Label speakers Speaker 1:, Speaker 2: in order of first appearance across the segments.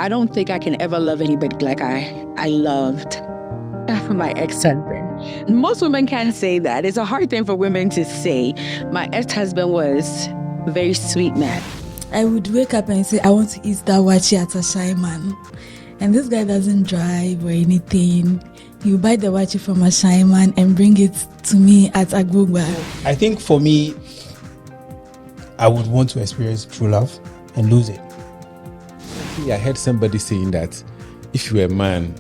Speaker 1: I don't think I can ever love anybody like I loved my ex-husband. Most women can't say that. It's a hard thing for women to say. My ex-husband was a very sweet man.
Speaker 2: I would wake up and say, I want to eat that wachi at Ashaiman. And this guy doesn't drive or anything. You buy the wachi from Ashaiman and bring it to me at Agugba.
Speaker 3: I think for me, I would want to experience true love and lose it.
Speaker 4: I heard somebody saying that if you're a man,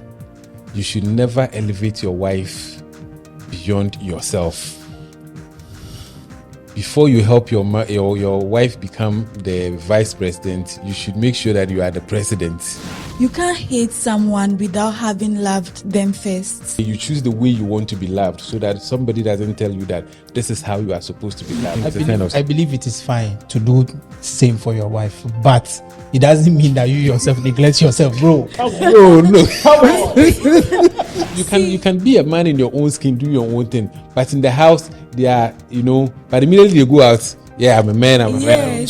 Speaker 4: you should never elevate your wife beyond yourself. Before you help your wife become the vice president, you should make sure that you are the president.
Speaker 2: You can't hate someone without having loved them first.
Speaker 4: You choose the way you want to be loved so that somebody doesn't tell you that this is how you are supposed to be loved.
Speaker 3: I believe it is fine to do the same for your wife, but it doesn't mean that you yourself neglect yourself, bro.
Speaker 4: No. You can be a man in your own skin, do your own thing, but in the house, they are, but immediately they go out, I'm a man.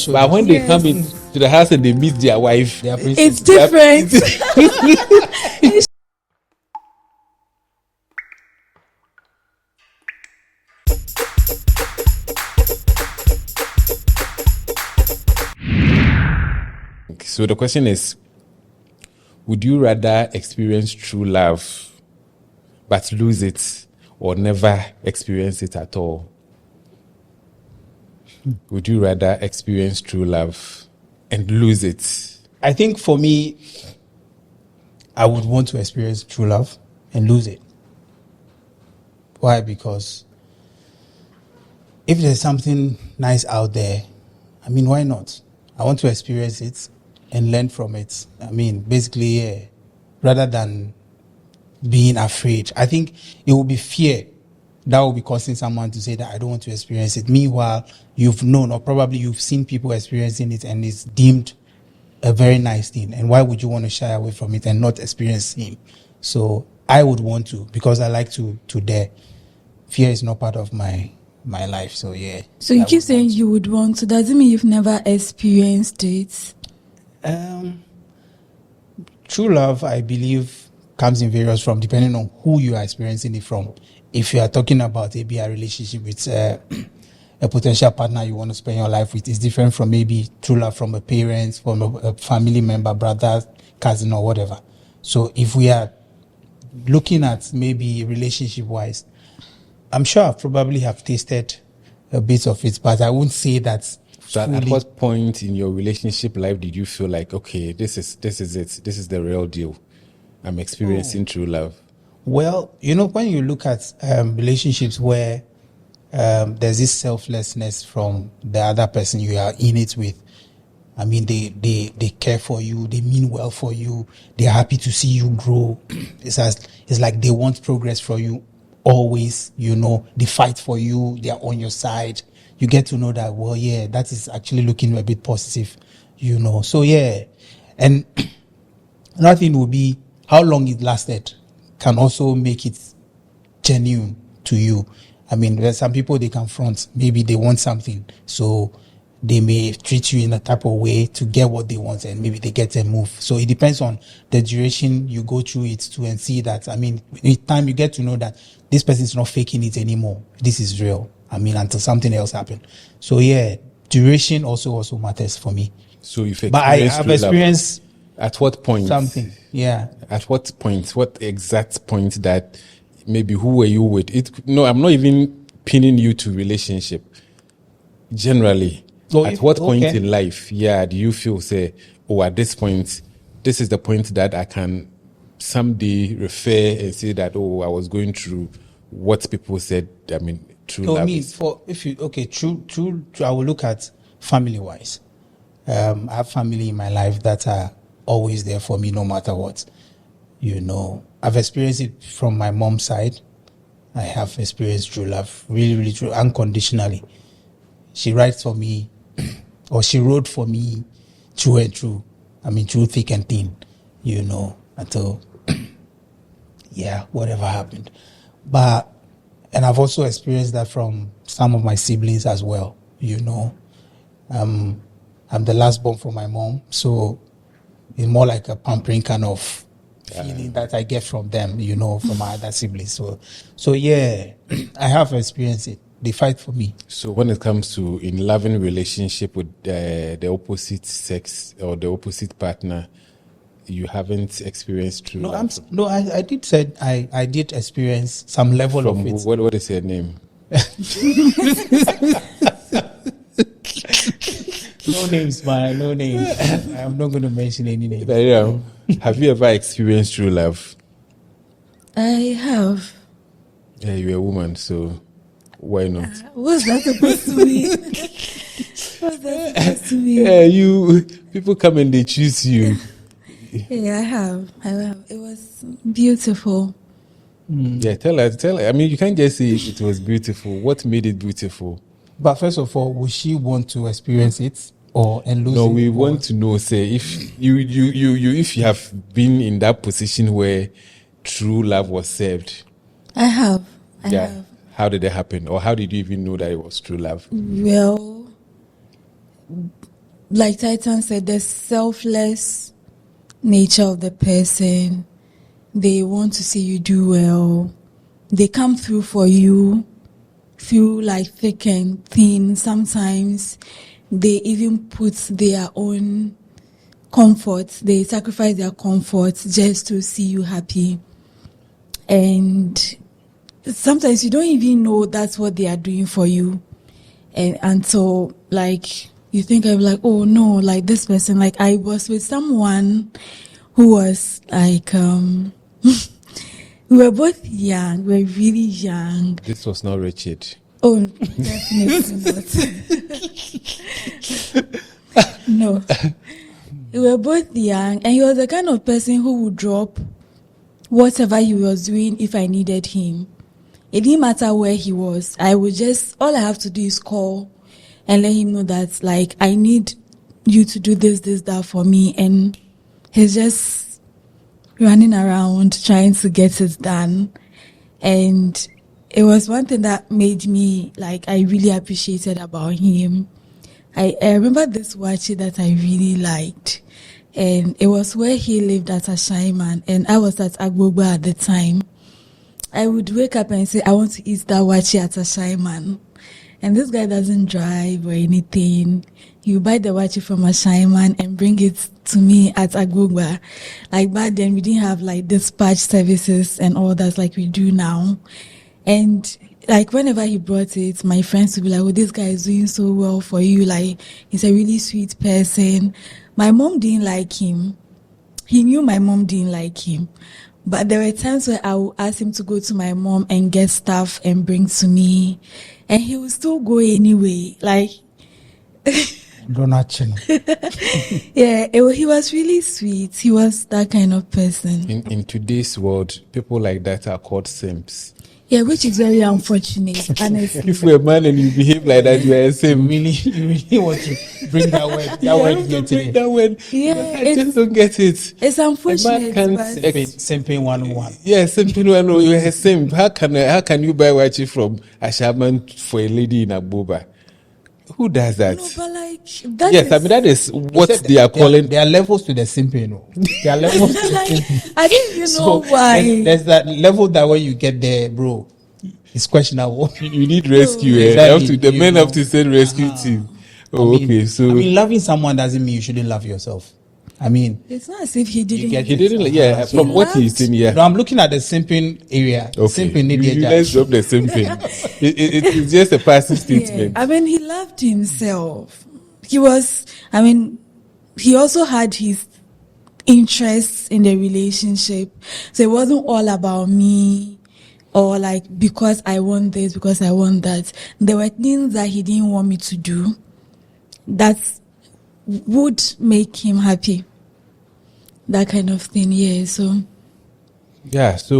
Speaker 4: But when they come in to the house and they meet their wife,
Speaker 2: it's different.
Speaker 4: So the question is, would you rather experience true love but lose it, or never experience it at all? Would you rather experience true love and lose it?
Speaker 3: I think for me, I would want to experience true love and lose it. Why? Because if there's something nice out there, why not? I want to experience it and learn from it. Basically, rather than being afraid. I think it will be fear that will be causing someone to say that I don't want to experience it. Meanwhile, you've known, or probably you've seen people experiencing it and it's deemed a very nice thing. And why would you want to shy away from it and not experience him? So I would want to, because I like to dare. Fear is not part of my life. So yeah.
Speaker 2: So you keep saying you would want to. Does it mean you've never experienced it?
Speaker 3: True love, I believe, comes in various forms depending on who you are experiencing it from. If you are talking about maybe a relationship with a potential partner you want to spend your life with, it's different from maybe true love from a parent, from a family member, brother, cousin, or whatever. So if we are looking at maybe relationship-wise, I'm sure I probably have tasted a bit of it, but I wouldn't say that.
Speaker 4: So at what point in your relationship life did you feel like, okay, this is it, this is the real deal, I'm experiencing true love?
Speaker 3: Well, when you look at relationships where there's this selflessness from the other person you are in it with, they care for you, they mean well for you, they're happy to see you grow. It's like they want progress for you always, they fight for you, they're on your side. You get to know that, well, yeah, that is actually looking a bit positive, So, yeah. And another thing would be how long it lasted can also make it genuine to you. There's some people they can front. Maybe they want something. So they may treat you in a type of way to get what they want, and maybe they get a move. So it depends on the duration you go through it to, and see that, with time you get to know that this person is not faking it anymore. This is real. Until something else happened. So yeah, duration also matters for me.
Speaker 4: So if
Speaker 3: but I have experienced
Speaker 4: at what point
Speaker 3: something? Yeah.
Speaker 4: At what point? What exact point that maybe who were you with? No, I'm not even pinning you to relationship. Generally, at what point in life, do you feel at this point, this is the point that I can someday refer and say that I was going through what people said. True love.
Speaker 3: True. I will look at family-wise. I have family in my life that are always there for me no matter what. I've experienced it from my mom's side. I have experienced true love, really, really true, unconditionally. She writes for me, or she wrote for me, true and true. Through thick and thin, until, whatever happened. And I've also experienced that from some of my siblings as well, I'm the last born for my mom, so It's more like a pampering kind of feeling that I get from them, from my other siblings. So yeah, I have experienced it. They fight for me.
Speaker 4: So when it comes to in loving relationship with the opposite sex or the opposite partner, you haven't experienced true love?
Speaker 3: I did say I did experience some level
Speaker 4: From
Speaker 3: of it.
Speaker 4: What is her name?
Speaker 3: No names, man. No names. I'm not going to mention any names.
Speaker 4: Nayram, have you ever experienced true love?
Speaker 2: I have.
Speaker 4: Yeah, you're a woman, so why not?
Speaker 2: What's that supposed to mean? What's that supposed to mean?
Speaker 4: Yeah, people come and they choose you.
Speaker 2: Yeah, I have. It was beautiful.
Speaker 4: Yeah, tell her. I mean, you can't just say it was beautiful. What made it beautiful?
Speaker 3: But first of all, would she want to experience it and lose it?
Speaker 4: No, we want to know, say, if you have been in that position where true love was served.
Speaker 2: I have. I have.
Speaker 4: How did it happen? Or how did you even know that it was true love?
Speaker 2: Well, like Titan said, the selfless nature of the person. They want to see you do well. They come through for you through like thick and thin. Sometimes they even put their own comfort. They sacrifice their comfort just to see you happy. And sometimes you don't even know that's what they are doing for you. And until like you think I'm like, oh no, like this person, like I was with someone who was like, we were both young, we were really young.
Speaker 4: This was not Richard.
Speaker 2: Oh, definitely not. No. We were both young, and he was the kind of person who would drop whatever he was doing if I needed him. It didn't matter where he was. All I have to do is call and let him know that, like, I need you to do this, that for me. And he's just running around trying to get it done. And it was one thing that made me, like, I really appreciated about him. I remember this watch that I really liked. And it was where he lived at Attain, and I was at Agbogbo at the time. I would wake up and say, I want to eat that wachi at Attain. And this guy doesn't drive or anything. He would buy the wachi from Attain and bring it to me at Agbogbo. Like back then, we didn't have like dispatch services and all that like we do now. And like whenever he brought it, my friends would be like, oh, this guy is doing so well for you. Like, he's a really sweet person. My mom didn't like him. He knew my mom didn't like him. But there were times where I would ask him to go to my mom and get stuff and bring to me. And he would still go anyway. Like,
Speaker 3: Donut.
Speaker 2: yeah, he was really sweet. He was that kind of person.
Speaker 4: In today's world, people like that are called simps.
Speaker 2: Yeah, which is very unfortunate, honestly.
Speaker 4: If you're a man and you behave like that, you are a simp.
Speaker 3: You really want to bring that word. That word here today.
Speaker 4: That word.
Speaker 2: Yeah,
Speaker 4: I just don't get it.
Speaker 2: It's unfortunate.
Speaker 3: Simping 101.
Speaker 4: Yeah, simping 101. You're a simp. How can you buy wachi from a shaman for a lady in Abuba? Who does that?
Speaker 2: No, but like that.
Speaker 4: Yes, I mean that is what they are calling.
Speaker 3: There are levels to the simping. There are levels. To
Speaker 2: like,
Speaker 3: the
Speaker 2: I didn't even know why.
Speaker 3: There's that level that when you get there, bro, it's questionable.
Speaker 4: You need rescue. The men have to send rescue team. Oh, okay. So
Speaker 3: loving someone doesn't mean you shouldn't love yourself. I mean,
Speaker 2: it's not as if he didn't.
Speaker 4: He didn't. Yeah, from what he's saying. Yeah.
Speaker 3: No, I'm looking at the simping area.
Speaker 4: Okay.
Speaker 3: Simping.
Speaker 4: Let's drop the simping. It's just a passive statement.
Speaker 2: Yeah. I mean, he loved himself. He was. I mean, he also had his interests in the relationship, so it wasn't all about me or like because I want this, because I want that. There were things that he didn't want me to do that would make him happy. That kind of thing, yeah. So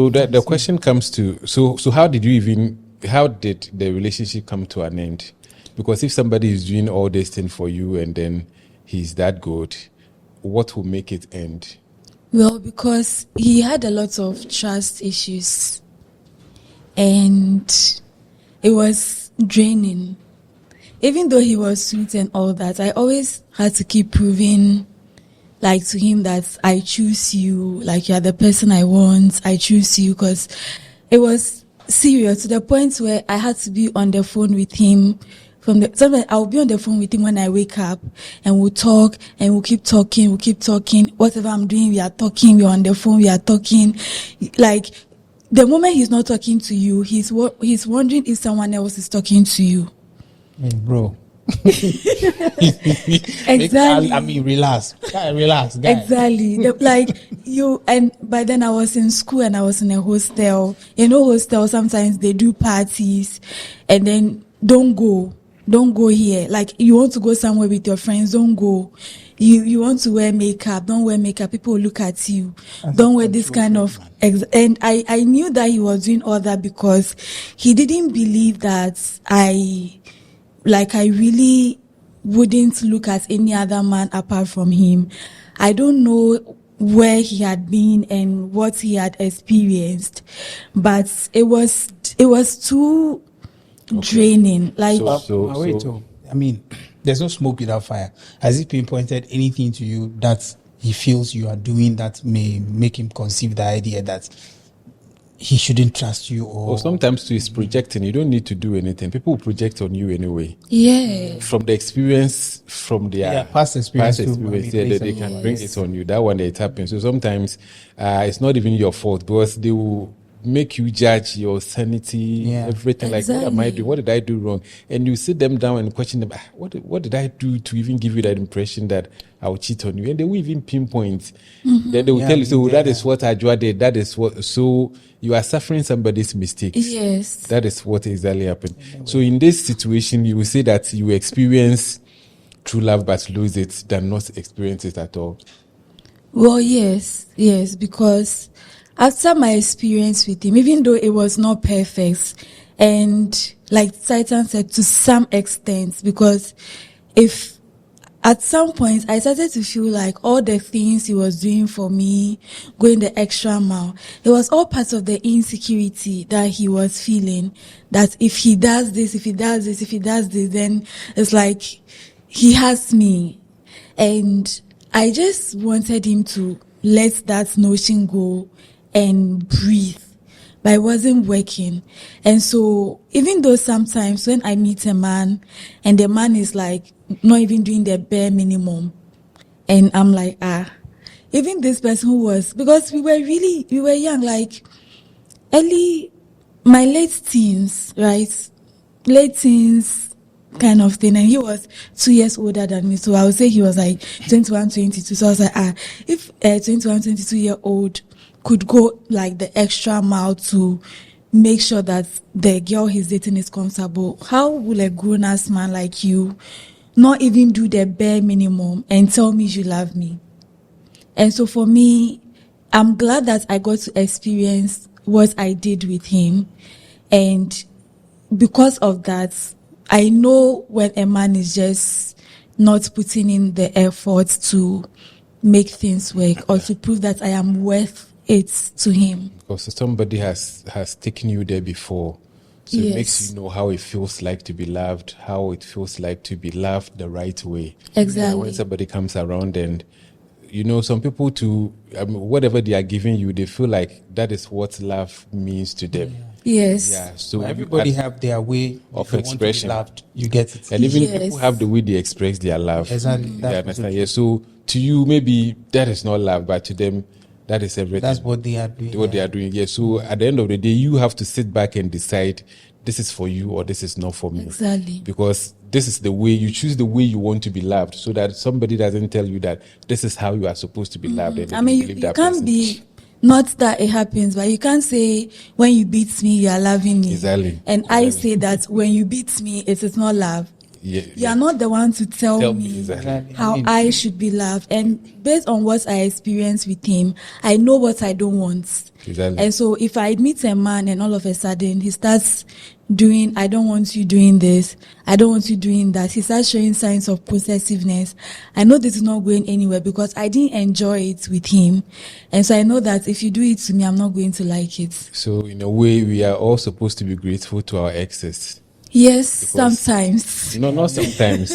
Speaker 4: the question comes to so how did the relationship come to an end? Because if somebody is doing all this thing for you and then he's that good, what will make it end?
Speaker 2: Well, because he had a lot of trust issues and it was draining. Even though he was sweet and all that, I always had to keep proving like to him that I choose you, like you're the person I want, I choose you, because it was serious to the point where I had to be on the phone with him. Sometimes I'll be on the phone with him when I wake up, and we'll talk, and we'll keep talking. Whatever I'm doing, we are talking, we're on the phone, we are talking. Like, the moment he's not talking to you, he's wondering if someone else is talking to you.
Speaker 3: Hey, bro.
Speaker 2: Exactly.
Speaker 3: I mean, relax, guy.
Speaker 2: Exactly. By then I was in school and I was in a hostel. Hostel, sometimes they do parties, and then don't go here. Like, you want to go somewhere with your friends, don't go. You want to wear makeup, don't wear makeup. People will look at you. Don't wear this kind of. And I knew that he was doing all that because he didn't believe that I really wouldn't look at any other man apart from him. I don't know where he had been and what he had experienced, but it was too draining. Like,
Speaker 3: I mean, there's no smoke without fire. Has he pinpointed anything to you that he feels you are doing that may make him conceive the idea that he shouldn't trust you?
Speaker 4: Or sometimes too, he's projecting. You don't need to do anything. People will project on you anyway.
Speaker 2: Yeah.
Speaker 4: From the experience, from their
Speaker 3: past experience,
Speaker 4: they can bring it on you. That one day it happens. So sometimes it's not even your fault, because they will make you judge your sanity, everything. Exactly. Like, what am I doing? What did I do wrong? And you sit them down and question them, what did I do to even give you that impression that I will cheat on you? And they will even pinpoint. Mm-hmm. Then they will tell you, so that is what Ajwa did. That is what. So you are suffering somebody's mistakes.
Speaker 2: Yes.
Speaker 4: That is what exactly happened. Anyway. So in this situation, you will say that you experience true love but lose it than not experience it at all.
Speaker 2: Well, yes, because after my experience with him, even though it was not perfect, and like Titan said, to some extent, because if at some point I started to feel like all the things he was doing for me, going the extra mile, it was all part of the insecurity that he was feeling, that if he does this, then it's like he has me. And I just wanted him to let that notion go and breathe, but it wasn't working. And so even though sometimes when I meet a man and the man is like not even doing the bare minimum, and I'm like, even this person who was, because we were young, like my late teens kind of thing, and he was 2 years older than me, so I would say he was like 21, 22. So I was like, if a 21, 22-year-old could go like the extra mile to make sure that the girl he's dating is comfortable, how will a grown-ass man like you not even do the bare minimum and tell me you love me? And so for me, I'm glad that I got to experience what I did with him, and because of that, I know when a man is just not putting in the effort to make things work or to prove that I am worth it to him.
Speaker 4: Because somebody has taken you there before. So it makes you know how it feels like to be loved, how it feels like to be loved the right way.
Speaker 2: Exactly.
Speaker 4: When somebody comes around and, some people whatever they are giving you, they feel like that is what love means to them.
Speaker 2: Yes.
Speaker 4: Yeah. So
Speaker 3: everybody have their way
Speaker 4: of expression.
Speaker 3: Loved, you get it.
Speaker 4: And even people have the way they express their love.
Speaker 3: Exactly.
Speaker 4: Yeah. So to you, maybe that is not love, but to them, that is everything.
Speaker 3: That's what they are doing.
Speaker 4: They are doing. Yeah. So at the end of the day, you have to sit back and decide, this is for you or this is not for me.
Speaker 2: Exactly.
Speaker 4: Because this is the way you choose, the way you want to be loved, so that somebody doesn't tell you that this is how you are supposed to be loved. And
Speaker 2: I mean, you can't be, not that it happens, but you can't say when you beat me, you are loving me.
Speaker 4: Exactly.
Speaker 2: And I say that when you beat me, it is not love. You are not the one to tell me how I should be loved. And based on what I experienced with him, I know what I don't want.
Speaker 4: Exactly.
Speaker 2: And so if I meet a man and all of a sudden he starts doing, I don't want you doing this, I don't want you doing that, he starts showing signs of possessiveness, I know this is not going anywhere because I didn't enjoy it with him. And so I know that if you do it to me, I'm not going to like it.
Speaker 4: So in a way, we are all supposed to be grateful to our exes.
Speaker 2: Yes, sometimes.
Speaker 4: No, not sometimes.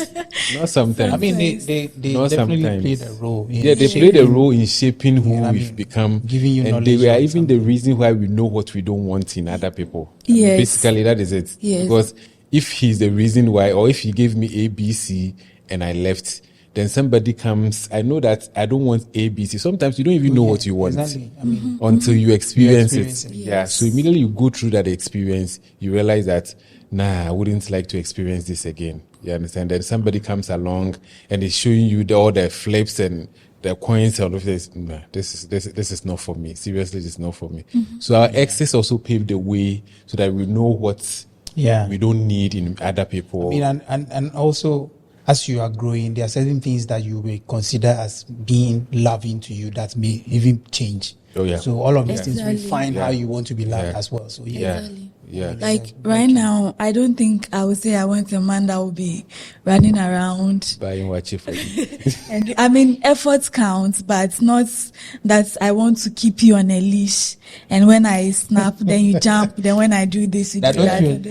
Speaker 4: Not sometimes.
Speaker 3: I mean, they definitely played a role.
Speaker 4: They played a role in shaping who we've become.
Speaker 3: Giving you
Speaker 4: and
Speaker 3: knowledge.
Speaker 4: They were even the reason why we know what we don't want in other people.
Speaker 2: Yes.
Speaker 4: Basically, that is it.
Speaker 2: Yes.
Speaker 4: Because if he's the reason why, or if he gave me A, B, C, and I left, then somebody comes, I know that I don't want A, B, C. Sometimes you don't even know what you want.
Speaker 3: Exactly. I mean,
Speaker 4: until you experience it.
Speaker 2: Yes.
Speaker 4: Yeah. So immediately you go through that experience, you realize that, I wouldn't like to experience this again. You understand? Then somebody comes along and is showing you all the flips and the coins and all of this. Nah, this is not for me. Seriously, this is not for me. So our exes also paved the way so that we know what we don't need in other people.
Speaker 3: I mean, and also, as you are growing, there are certain things that you may consider as being loving to you that may even change.
Speaker 4: Oh, yeah.
Speaker 3: So all of these things
Speaker 2: Exactly.
Speaker 3: will find how you want to be loved as well. So
Speaker 2: Exactly.
Speaker 4: Yeah.
Speaker 2: Like right now, I don't think I would say I want a man that will be running around.
Speaker 4: Buying watch it for you.
Speaker 2: And I mean, efforts count, but not that I want to keep you on a leash. And when I snap, then you jump. Then when I do this, you do that.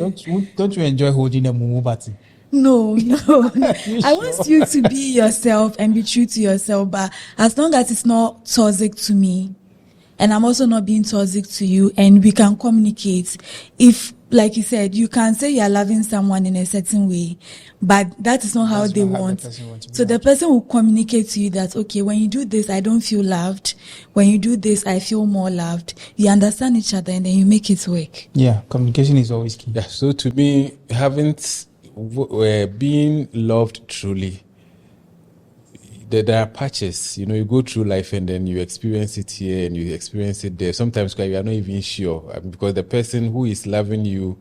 Speaker 3: Don't you enjoy holding a mumu bati?
Speaker 2: No. I want you to be yourself and be true to yourself, but as long as it's not toxic to me, and I'm also not being toxic to you, and we can communicate. If, like you said, you can say you're loving someone in a certain way, but that is not how they want. So the person will communicate to you that, okay, when you do this, I don't feel loved. When you do this, I feel more loved. You understand each other, and then you make it work.
Speaker 3: Yeah, communication is always key.
Speaker 4: Yeah. So to me, being loved truly, there are patches, you go through life and then you experience it here and you experience it there. Sometimes you are not even sure because the person who is loving you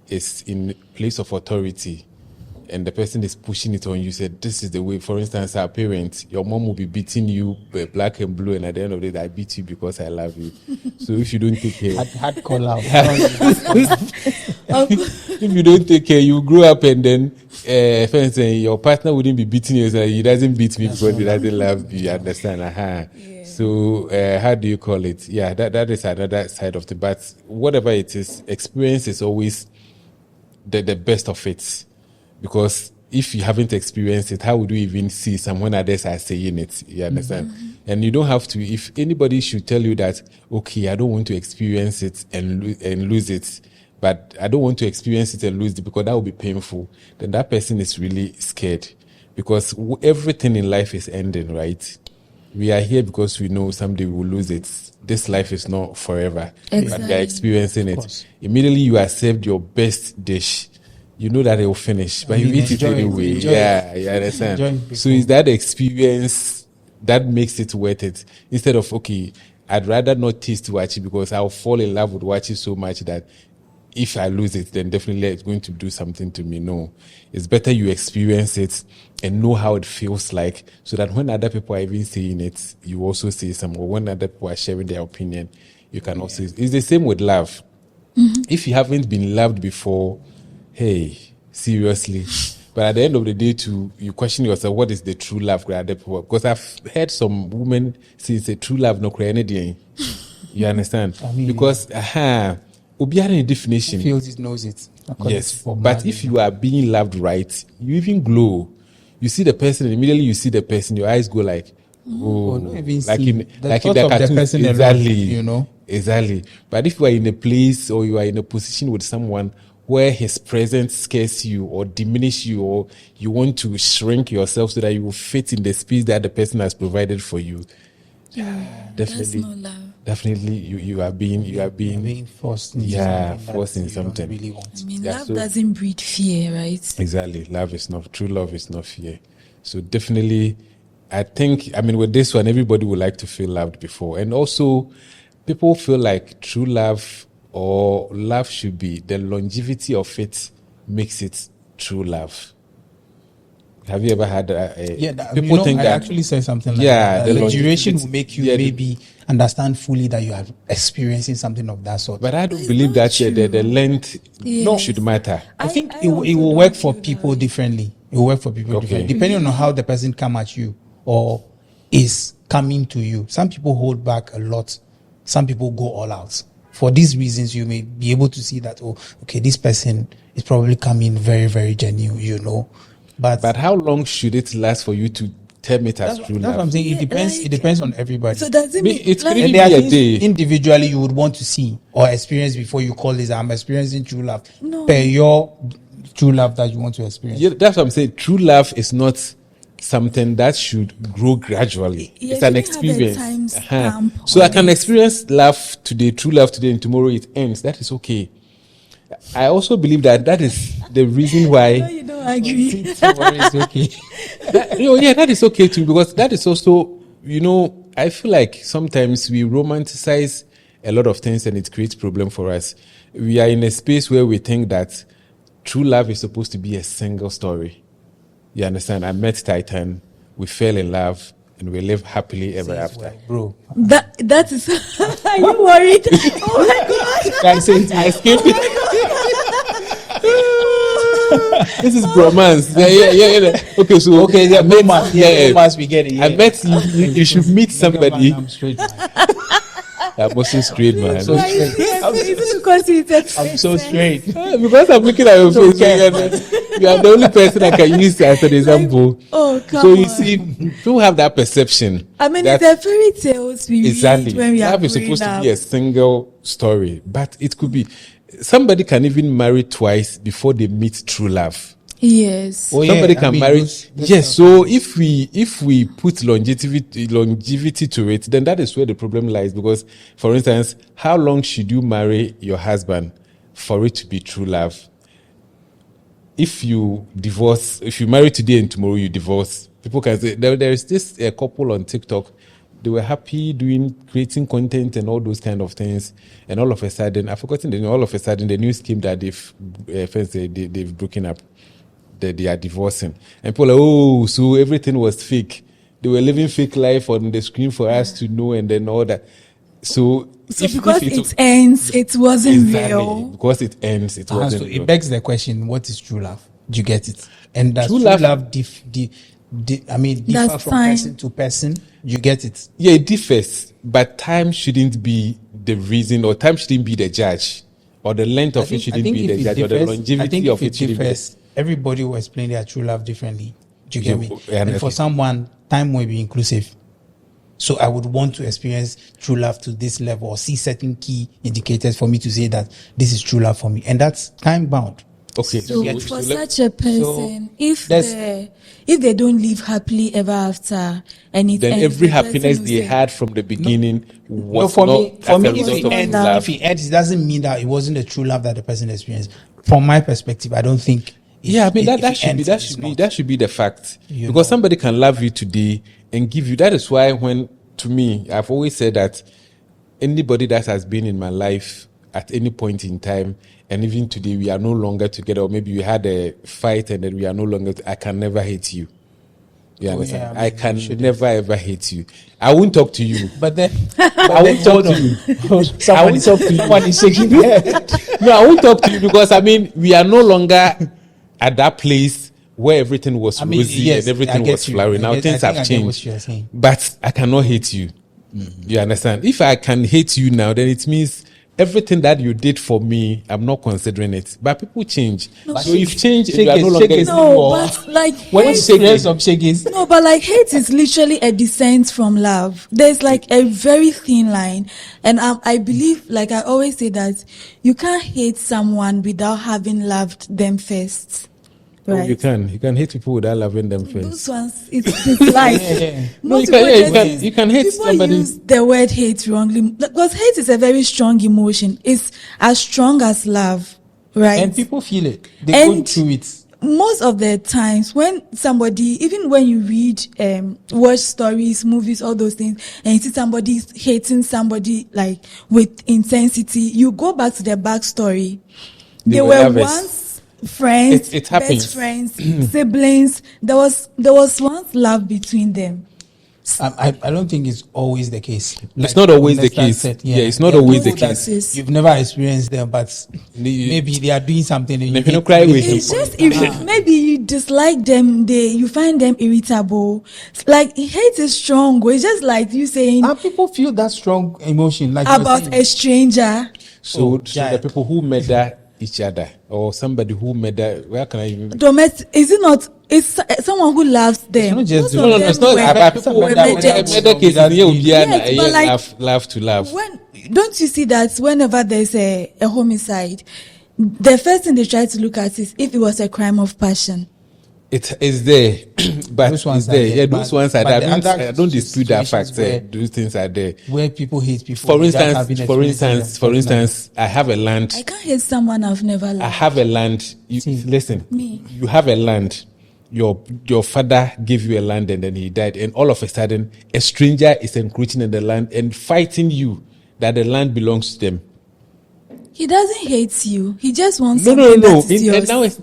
Speaker 4: is in place of authority and the person is pushing it on you. Said, this is the way. For instance, our parents, your mom will be beating you black and blue, and at the end of the day, I beat you because I love you. So if you don't take care,
Speaker 3: hard call out.
Speaker 4: if you don't take care, you grow up and then, for instance, your partner wouldn't be beating you. So he doesn't beat me because he doesn't love you. You understand? Yeah. So how do you call it? Yeah, that is another side of it. But whatever it is, experience is always the best of it. Because if you haven't experienced it, how would you even see someone others are saying it? You understand? Mm-hmm. And you don't have to. If anybody should tell you that, okay, I don't want to experience it and lose it, but I don't want to experience it and lose it because that will be painful, then that person is really scared. Because everything in life is ending, right? We are here because we know someday we will lose it. This life is not forever.
Speaker 2: Exactly.
Speaker 4: But we are experiencing it. Immediately you have served your best dish. You know that it will finish, but you eat it anyway. You understand? So it's that experience that makes it worth it. Instead of, okay, I'd rather not taste wachi because I'll fall in love with wachi so much that if I lose it, then definitely it's going to do something to me. No. It's better you experience it and know how it feels like so that when other people are even saying it, you also say something. Or when other people are sharing their opinion, you can also. It's the same with love. Mm-hmm. If you haven't been loved before, hey, seriously. But at the end of the day, too, you question yourself, what is the true love? Because I've heard some women say it's a true love, no cry anything. You understand? I mean, because, obiara definition.
Speaker 3: Feels it, knows it.
Speaker 4: Yes. But if you are being loved right, you even glow. You see the person, and immediately you see the person, your eyes go like, oh, like in the cartoon.
Speaker 3: Person
Speaker 4: exactly.
Speaker 3: Alone,
Speaker 4: Exactly. But if you are in a place or you are in a position with someone where his presence scares you or diminish you, or you want to shrink yourself so that you will fit in the space that the person has provided for you. Definitely.
Speaker 2: That's not love.
Speaker 4: Definitely, you are being
Speaker 3: forced.
Speaker 4: Forced in something.
Speaker 3: Really want.
Speaker 2: I mean, love doesn't breed fear, right?
Speaker 4: Exactly. True love is not fear. So definitely, I think, with this one, everybody would like to feel loved before. And also, people feel like true love or love should be the longevity of it makes it true love. Have you ever had
Speaker 3: people think that I actually said something like that. The duration will make you maybe understand fully that you are experiencing something of that sort.
Speaker 4: But I don't believe that the length should matter.
Speaker 3: I think it will work for people differently. It will work for people differently, depending on how the person come at you or is coming to you. Some people hold back a lot. Some people go all out. for these reasons, you may be able to see that, oh, okay, this person is probably coming very, very genuine, you know. But
Speaker 4: how long should it last for you to term it as true love?
Speaker 3: That's what I'm saying. It depends. It depends on everybody.
Speaker 2: So does it mean
Speaker 4: It's
Speaker 2: like,
Speaker 4: pretty
Speaker 3: And there are
Speaker 4: a
Speaker 3: things
Speaker 4: day.
Speaker 3: individually you would want to see or experience before you call this, I'm experiencing true love.
Speaker 2: No.
Speaker 3: Per your true love that you want to experience.
Speaker 4: Yeah, that's what I'm saying. True love is not something that should grow gradually.
Speaker 2: Yeah,
Speaker 4: It's an
Speaker 2: you didn't have a
Speaker 4: experience.
Speaker 2: time stamp
Speaker 4: So
Speaker 2: on
Speaker 4: I can
Speaker 2: it.
Speaker 4: experience love today, true love today, and tomorrow it ends. That is okay. I also believe that is the reason
Speaker 2: No,
Speaker 4: why.
Speaker 2: you don't agree.
Speaker 3: It's okay.
Speaker 4: That is okay too, because that is also, I feel like sometimes we romanticize a lot of things and it creates problem for us. We are in a space where we think that true love is supposed to be a single story. You understand? I met Titan, we fell in love, and we live happily ever after.
Speaker 3: Bro.
Speaker 2: That is. Are you worried? Oh my god!
Speaker 3: Can I say it? I escaped it.
Speaker 4: This is bromance. Yeah. Okay, so
Speaker 3: Yeah, no mass.
Speaker 4: yeah.
Speaker 3: No mass, we get it. Yeah.
Speaker 4: I met you. You should meet somebody.
Speaker 3: I'm straight, man.
Speaker 4: I'm also straight, man.
Speaker 3: So
Speaker 2: Why is it because it's a
Speaker 3: I'm so straight.
Speaker 4: Because I'm looking at your face. You are the only person I can use as an example.
Speaker 2: Oh, come
Speaker 4: So
Speaker 2: on.
Speaker 4: you see, people have that perception.
Speaker 2: I mean,
Speaker 4: that-
Speaker 2: it's a fairy tales we
Speaker 4: Exactly.
Speaker 2: read when we are
Speaker 4: Love is
Speaker 2: growing
Speaker 4: supposed to
Speaker 2: up.
Speaker 4: be a single story, but it could be somebody can even marry twice before they meet true love.
Speaker 2: Yes.
Speaker 3: Oh, yeah,
Speaker 4: Somebody
Speaker 3: I
Speaker 4: can
Speaker 3: mean,
Speaker 4: marry.
Speaker 3: those-
Speaker 4: Yes. So if we put longevity to it, then that is where the problem lies. Because, for instance, how long should you marry your husband for it to be true love? If you marry today and tomorrow you divorce, people can say there is this couple on TikTok. They were happy creating content and all those kind of things, and all of a sudden, I've forgotten the name. All of a sudden, the news came that they've broken up. That they are divorcing, and people are like, oh, so everything was fake. They were living fake life on the screen for us to know, and then all that. So
Speaker 2: Because it ends, it wasn't
Speaker 4: exactly,
Speaker 2: real.
Speaker 4: because it ends, it
Speaker 3: So
Speaker 4: wasn't
Speaker 3: it
Speaker 4: real.
Speaker 3: begs the question: what is true love? Do you get it? And does
Speaker 4: True
Speaker 3: true
Speaker 4: love-
Speaker 3: love differ
Speaker 2: That's
Speaker 3: from
Speaker 2: fine.
Speaker 3: person to person? You get it?
Speaker 4: Yeah, it differs, but time shouldn't be the reason, or time shouldn't be the judge, or the length of it shouldn't be the judge, or the longevity of it shouldn't be.
Speaker 3: Everybody will explain their true love differently. Do you get me?
Speaker 4: Yeah,
Speaker 3: And for someone, time will be inclusive. So I would want to experience true love to this level, or see certain key indicators for me to say that this is true love for me, and that's time bound.
Speaker 4: Okay,
Speaker 2: So
Speaker 3: Yeah,
Speaker 2: for
Speaker 4: so let-
Speaker 2: such a person, if
Speaker 3: that's-
Speaker 2: they don't live happily ever after, and it
Speaker 4: then
Speaker 2: ends,
Speaker 4: every
Speaker 2: the person
Speaker 4: happiness
Speaker 2: will
Speaker 4: they
Speaker 2: say,
Speaker 4: had from the beginning was
Speaker 3: for
Speaker 4: not
Speaker 3: me,
Speaker 4: as a
Speaker 3: if
Speaker 4: result
Speaker 3: it
Speaker 4: of
Speaker 3: ends,
Speaker 4: love.
Speaker 3: if it ends, it doesn't mean that it wasn't the true love that the person experienced. From my perspective, I don't think.
Speaker 4: Yeah, I mean
Speaker 3: if
Speaker 4: that
Speaker 3: it
Speaker 4: should be
Speaker 3: ends,
Speaker 4: that
Speaker 3: it's
Speaker 4: should be
Speaker 3: not.
Speaker 4: that should be the fact,
Speaker 3: You
Speaker 4: because
Speaker 3: know.
Speaker 4: somebody can love you today and give you. That is why to me, I've always said that anybody that has been in my life at any point in time, and even today we are no longer together, or maybe we had a fight and then we are no longer. I can never hate you. You understand?
Speaker 3: yeah, I mean,
Speaker 4: I can
Speaker 3: you shouldn't.
Speaker 4: never ever hate you. I won't talk to you.
Speaker 3: But then,
Speaker 4: I won't talk to you. I won't talk to you.
Speaker 3: Someone is shaking their head.
Speaker 4: No, I won't talk to you because we are no longer at that place where everything was rosy
Speaker 3: yes,
Speaker 4: and everything
Speaker 3: I get
Speaker 4: was
Speaker 3: you.
Speaker 4: flowery.
Speaker 3: I
Speaker 4: Now
Speaker 3: get-
Speaker 4: things
Speaker 3: I think
Speaker 4: have
Speaker 3: I get what
Speaker 4: changed.
Speaker 3: you're saying.
Speaker 4: But I cannot hate you. You understand? If I can hate you now, then it means everything that you did for me, I'm not considering it. But people change. So you've changed, you are no longer.
Speaker 2: No, but like
Speaker 3: When
Speaker 2: hate-
Speaker 3: you say some shakings,
Speaker 2: no, but like hate is literally a descent from love. There's like a very thin line, and I believe, like I always say, that you can't hate someone without having loved them first.
Speaker 4: Oh,
Speaker 2: Right?
Speaker 4: you can hate people without loving them first.
Speaker 2: Those ones, it's dislike.
Speaker 3: yeah.
Speaker 4: No,
Speaker 2: Most
Speaker 4: you can,
Speaker 2: people
Speaker 4: yeah,
Speaker 2: just-
Speaker 4: you can hate
Speaker 2: people
Speaker 4: somebody.
Speaker 2: use the word hate wrongly, because hate is a very strong emotion. It's as strong as love, right?
Speaker 3: and people feel it. They go
Speaker 2: And-
Speaker 3: through it.
Speaker 2: Most of the times when somebody, even when you read, watch stories, movies, all those things, and you see somebody hating somebody like with intensity, you go back to their backstory. They
Speaker 4: were
Speaker 2: were
Speaker 4: lovers.
Speaker 2: once friends,
Speaker 4: It happens.
Speaker 2: best friends, siblings. There was once love between them.
Speaker 3: I don't think it's always the case.
Speaker 4: It's not always the
Speaker 3: Nesta
Speaker 4: case.
Speaker 3: said,
Speaker 4: Yeah, it's not
Speaker 3: there are
Speaker 4: always the
Speaker 3: people that
Speaker 2: case.
Speaker 3: You've never experienced them, but
Speaker 4: You-
Speaker 3: maybe they are doing something. And
Speaker 4: If
Speaker 3: you
Speaker 4: you don't
Speaker 3: hate
Speaker 4: cry
Speaker 3: them.
Speaker 4: with him.
Speaker 2: It's just maybe you dislike them, you find them irritable. Like hate is strong. It's just like you saying
Speaker 3: And people feel that strong emotion, like you're
Speaker 2: about
Speaker 3: saying.
Speaker 2: a stranger.
Speaker 4: So the people who murder each other, or somebody who murder, where can I even?
Speaker 2: Domestic, is it not? It's someone who loves them.
Speaker 3: It's not just
Speaker 4: No, it's not about people who murder cases.
Speaker 2: Yes, but like,
Speaker 4: laugh to laugh.
Speaker 2: When don't you see that whenever there's a homicide, the first thing they try to look at is if it was a crime of passion.
Speaker 4: It is there, but
Speaker 3: Those ones
Speaker 4: it's there.
Speaker 3: are there.
Speaker 4: Yeah, those ones are there. I don't dispute that fact.
Speaker 3: where-
Speaker 4: Those things are there.
Speaker 3: where people hate people.
Speaker 4: For
Speaker 3: without having
Speaker 4: instance,
Speaker 3: experience.
Speaker 4: I have a land.
Speaker 2: I can't hate someone I've never loved.
Speaker 4: I have a land. Listen,
Speaker 2: Me.
Speaker 4: you have a land. Your father gave you a land and then he died, and all of a sudden, a stranger is encroaching in the land and fighting you that the land belongs to them.
Speaker 2: He doesn't hate you. He just wants
Speaker 4: No.
Speaker 2: something that is
Speaker 4: And
Speaker 2: yours.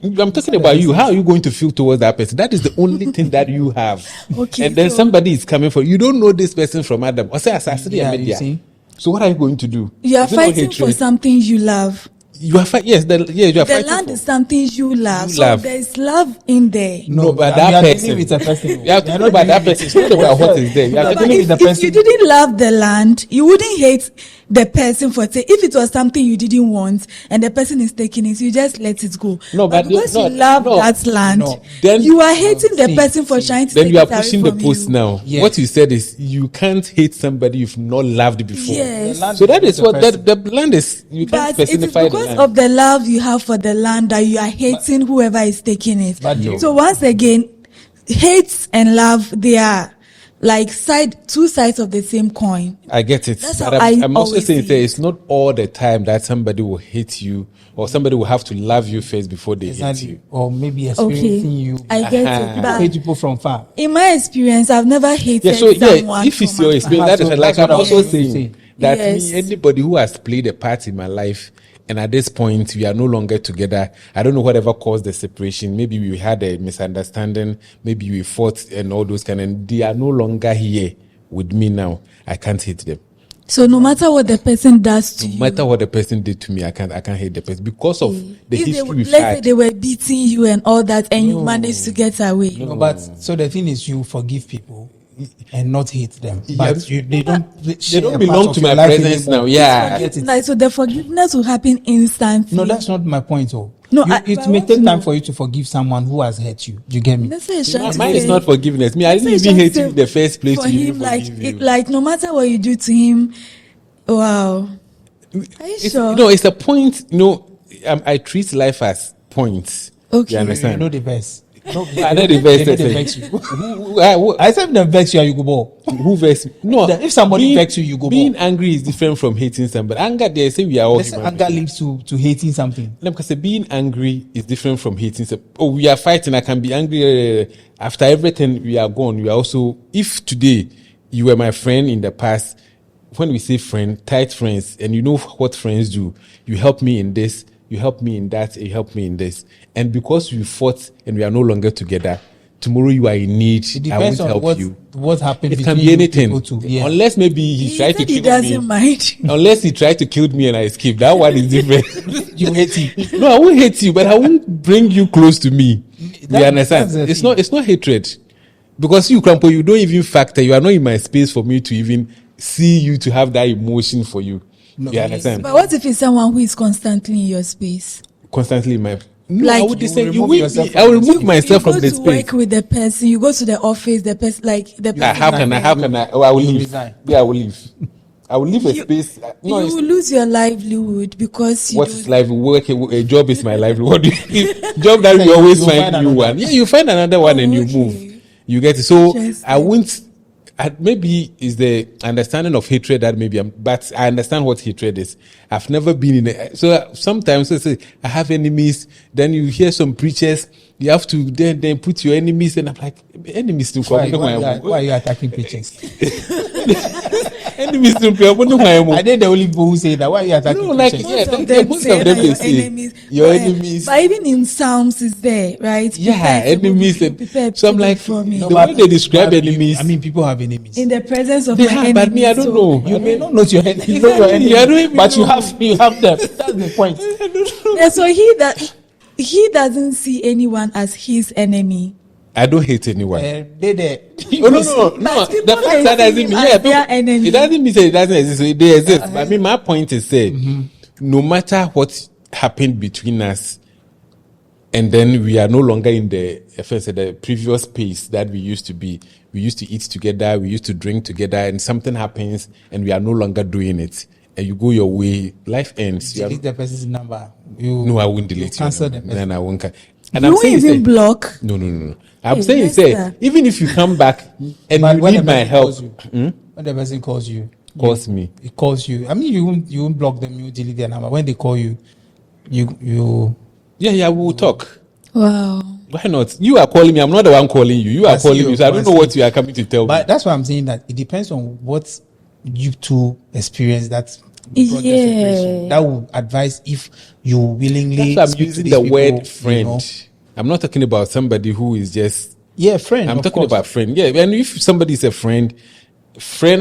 Speaker 4: now I'm talking about you. How are you going to feel towards that person? That is the only thing that you have.
Speaker 2: Okay,
Speaker 4: And then
Speaker 2: so-
Speaker 4: somebody is coming for you. You don't know this person from Adam. Or say assassinate
Speaker 3: Yeah, you
Speaker 4: media.
Speaker 3: see?
Speaker 4: So what are you going to do?
Speaker 2: You are
Speaker 4: Is it not
Speaker 2: fighting for
Speaker 4: hatred?
Speaker 2: something you love.
Speaker 4: You are fighting. Yes, you are
Speaker 2: The
Speaker 4: fighting.
Speaker 2: land
Speaker 4: for-
Speaker 2: is something you love.
Speaker 4: You
Speaker 2: So
Speaker 4: love.
Speaker 2: there's love in there.
Speaker 4: No, but
Speaker 3: you
Speaker 4: that
Speaker 3: are
Speaker 4: person.
Speaker 3: dealing with a person.
Speaker 4: You have to know about that person. It's not about what is there. You have
Speaker 3: You're
Speaker 4: to
Speaker 2: But
Speaker 3: dealing
Speaker 2: if,
Speaker 3: with the
Speaker 2: if
Speaker 3: person.
Speaker 2: you didn't love the land, you wouldn't hate the person for say. If it was something you didn't want and the person is taking it, you just let it go.
Speaker 4: No, but
Speaker 2: because
Speaker 4: no,
Speaker 2: you love
Speaker 4: no,
Speaker 2: that land,
Speaker 3: no.
Speaker 4: Then-
Speaker 2: you are hating the
Speaker 3: See,
Speaker 2: person for trying to
Speaker 4: Then
Speaker 2: take
Speaker 4: you are
Speaker 2: it away
Speaker 4: pushing the
Speaker 2: from
Speaker 4: post
Speaker 2: you.
Speaker 4: now.
Speaker 3: Yes.
Speaker 4: What you said is you can't hate somebody you've not loved before.
Speaker 2: Yes.
Speaker 3: The land
Speaker 4: So that is
Speaker 3: the
Speaker 4: what
Speaker 3: person.
Speaker 4: the land is. You can't
Speaker 2: But it is
Speaker 4: personify the
Speaker 2: because
Speaker 4: land.
Speaker 2: of the love you have for the land that you are hating whoever is taking it.
Speaker 3: But no.
Speaker 2: So once again, hate and love, they are like two sides of the same coin.
Speaker 4: I get it.
Speaker 2: That's
Speaker 4: But
Speaker 2: how I
Speaker 4: I'm also
Speaker 2: always
Speaker 4: saying
Speaker 2: see
Speaker 4: that
Speaker 2: it.
Speaker 4: it's not all the time that somebody will hate you or somebody will have to love you first before they hate
Speaker 3: Exactly.
Speaker 4: you.
Speaker 3: Or maybe experiencing you.
Speaker 2: I get
Speaker 4: Uh-huh.
Speaker 2: it.
Speaker 3: hate
Speaker 2: But
Speaker 3: people from far.
Speaker 2: in my experience, I've never hated
Speaker 4: Yeah, so
Speaker 2: someone.
Speaker 4: if it's
Speaker 2: from
Speaker 4: your
Speaker 2: afar.
Speaker 4: experience, that is
Speaker 3: So
Speaker 4: like
Speaker 3: that's what
Speaker 4: I'm
Speaker 3: I was
Speaker 4: also
Speaker 3: going to
Speaker 4: saying
Speaker 3: say.
Speaker 4: that
Speaker 2: Yes.
Speaker 4: anybody who has played a part in my life, and at this point we are no longer together. I don't know whatever caused the separation. Maybe we had a misunderstanding. Maybe we fought and all those and they are no longer here with me now. I can't hate them.
Speaker 2: So no matter what the person does to
Speaker 4: No
Speaker 2: you,
Speaker 4: matter what the person did to me, I can't hate the person because of the
Speaker 2: if
Speaker 4: history we've
Speaker 2: let's say
Speaker 4: had.
Speaker 2: they were beating you and all that, and you managed to get away.
Speaker 3: No, but so the thing is, you forgive people and not hate them.
Speaker 4: Yeah.
Speaker 3: But they don't.
Speaker 4: They don't belong to my presence now. Yeah.
Speaker 3: Get it?
Speaker 2: Like, so the forgiveness will happen instantly.
Speaker 3: No, that's not my point. Oh,
Speaker 2: No,
Speaker 3: it
Speaker 2: but
Speaker 3: may
Speaker 2: what
Speaker 3: take
Speaker 2: you
Speaker 3: time
Speaker 2: know-
Speaker 3: for you to forgive someone who has hurt you. You get me?
Speaker 2: Let's say it's trying to
Speaker 4: Mine is
Speaker 2: say-
Speaker 4: not forgiveness. Me, I
Speaker 2: let's
Speaker 4: didn't
Speaker 2: say
Speaker 4: even
Speaker 2: it's
Speaker 4: hate
Speaker 2: trying
Speaker 4: you in the first place
Speaker 2: for
Speaker 4: to even
Speaker 2: him, like
Speaker 4: forgive you.
Speaker 2: like no matter what you do to him, wow. Are you sure?
Speaker 4: No, it's a point. I treat life as points.
Speaker 2: Okay.
Speaker 4: You
Speaker 3: You
Speaker 4: understand?
Speaker 3: know the verse. No,
Speaker 4: I know the verse.
Speaker 3: they
Speaker 4: They
Speaker 3: vex
Speaker 4: say.
Speaker 3: you. I said them vex you and you go ball.
Speaker 4: Who vex me? No.
Speaker 3: If somebody vex you, you go
Speaker 4: Being
Speaker 3: ball.
Speaker 4: angry is different from hating somebody. Anger, they say we are all
Speaker 3: They say
Speaker 4: human
Speaker 3: anger
Speaker 4: beings.
Speaker 3: leads to hating something.
Speaker 4: No, because being angry is different from hating. Oh, we are fighting. I can be angry. After everything, we are gone. We are also, if today you were my friend in the past, when we say friend, tight friends, and you know what friends do, you help me in this, you help me in that, you help me in this. And because we fought and we are no longer together, tomorrow you are in need,
Speaker 3: It
Speaker 4: I won't
Speaker 3: depends on
Speaker 4: help you.
Speaker 3: what happened.
Speaker 4: It can
Speaker 3: between
Speaker 4: be
Speaker 3: you
Speaker 4: anything.
Speaker 3: people too. Yeah.
Speaker 4: Unless maybe he
Speaker 2: He
Speaker 4: tried to
Speaker 2: said he
Speaker 4: kill
Speaker 2: doesn't
Speaker 4: me.
Speaker 2: mind.
Speaker 4: Unless he tried to kill me and I escaped. That one is different.
Speaker 3: You hate him.
Speaker 4: No, I won't hate you, but I won't bring you close to me.
Speaker 3: That-
Speaker 4: You understand?
Speaker 3: that's the
Speaker 4: It's
Speaker 3: thing.
Speaker 4: not hatred. Because you, Crampo, you don't even factor. You are not in my space for me to even see you to have that emotion for you. You understand?
Speaker 2: But what if it's someone who is constantly in your space?
Speaker 4: Constantly in my. No,
Speaker 2: Like,
Speaker 4: I would
Speaker 2: you
Speaker 4: say
Speaker 3: will
Speaker 4: you
Speaker 3: remove
Speaker 4: will
Speaker 3: yourself
Speaker 4: be,
Speaker 3: from
Speaker 4: I will
Speaker 3: the
Speaker 4: remove myself
Speaker 2: you
Speaker 4: from
Speaker 2: go
Speaker 4: the
Speaker 2: to
Speaker 4: space.
Speaker 2: work with the person, you go to the office, the person like the person.
Speaker 4: How can I? Oh, I will
Speaker 3: You
Speaker 4: leave.
Speaker 3: resign.
Speaker 4: Yeah, I will leave. I will leave a
Speaker 2: You-
Speaker 4: space. No,
Speaker 2: you
Speaker 4: it's,
Speaker 2: will lose your livelihood because you
Speaker 4: what
Speaker 2: don't-
Speaker 4: is life? Work a job is my livelihood. Job that we always
Speaker 3: You
Speaker 4: find
Speaker 3: find
Speaker 4: new
Speaker 3: another.
Speaker 4: one. Yeah, you find another one and you
Speaker 2: okay.
Speaker 4: move. You get it. So
Speaker 2: Interesting.
Speaker 4: I won't. Maybe is the understanding of hatred that maybe but I understand what hatred is. I've never been in it. So sometimes I say I have enemies. Then you hear some preachers. You have to then put your enemies, and I'm like enemies to
Speaker 3: Why are you attacking preachers?
Speaker 4: enemies to people.
Speaker 3: Are they the only people who say that? Why are you attacking
Speaker 4: No, like
Speaker 3: preachers?
Speaker 4: yeah,
Speaker 2: Most of
Speaker 4: they-
Speaker 2: them
Speaker 4: most
Speaker 2: say
Speaker 4: of them
Speaker 2: that
Speaker 4: they
Speaker 2: your
Speaker 4: say
Speaker 2: enemies.
Speaker 4: your
Speaker 2: But-
Speaker 4: enemies.
Speaker 2: But even in Psalms is there, right?
Speaker 4: Yeah,
Speaker 2: Prepare to
Speaker 4: enemies.
Speaker 2: go-
Speaker 4: And,
Speaker 2: prepare
Speaker 4: so I'm
Speaker 2: to go
Speaker 4: like,
Speaker 2: for me.
Speaker 4: the
Speaker 3: But-
Speaker 4: way they describe
Speaker 3: but
Speaker 4: enemies.
Speaker 3: I mean, people have enemies.
Speaker 2: In the presence of
Speaker 4: They
Speaker 2: my
Speaker 4: have,
Speaker 2: enemies.
Speaker 4: but me, I don't
Speaker 2: so-
Speaker 4: know.
Speaker 3: You may not know your enemy, you know your
Speaker 4: Exactly,
Speaker 3: enemy,
Speaker 4: I don't even
Speaker 3: but you
Speaker 4: know.
Speaker 3: have them. That's the point.
Speaker 2: Yeah, so he doesn't see anyone as his enemy.
Speaker 4: I don't hate anyone.
Speaker 3: No.
Speaker 2: The
Speaker 3: fact
Speaker 2: that doesn't mean
Speaker 4: it doesn't mean that it doesn't exist. So they exist. But I mean, my point is say, no matter what happened between us, and then we are no longer in the previous space that we used to be. We used to eat together, we used to drink together, and something happens, and we are no longer doing it. And you go your way, life ends.
Speaker 3: Delete the person's number.
Speaker 4: No, I won't delete you.
Speaker 3: Cancel the person.
Speaker 4: Then I won't. And
Speaker 2: you won't even block.
Speaker 4: No. I'm saying, even if you come back and you need my help,
Speaker 3: when the person calls you,
Speaker 4: it
Speaker 3: calls you. I mean, you won't block them. You delete their number. When they call you, you.
Speaker 4: Yeah, we'll talk.
Speaker 2: Wow.
Speaker 4: Why not? You are calling me. I'm not the one calling you. You are calling me. So I don't know what you are coming to tell me.
Speaker 3: But that's why I'm saying that it depends on what you two experience that.
Speaker 2: Yeah.
Speaker 3: That would advise if you willingly.
Speaker 4: That's why I'm using the word friend.
Speaker 3: You know?
Speaker 4: I'm not talking about somebody who is just.
Speaker 3: Yeah, friend.
Speaker 4: I'm talking about friend. Yeah, and if somebody is a friend,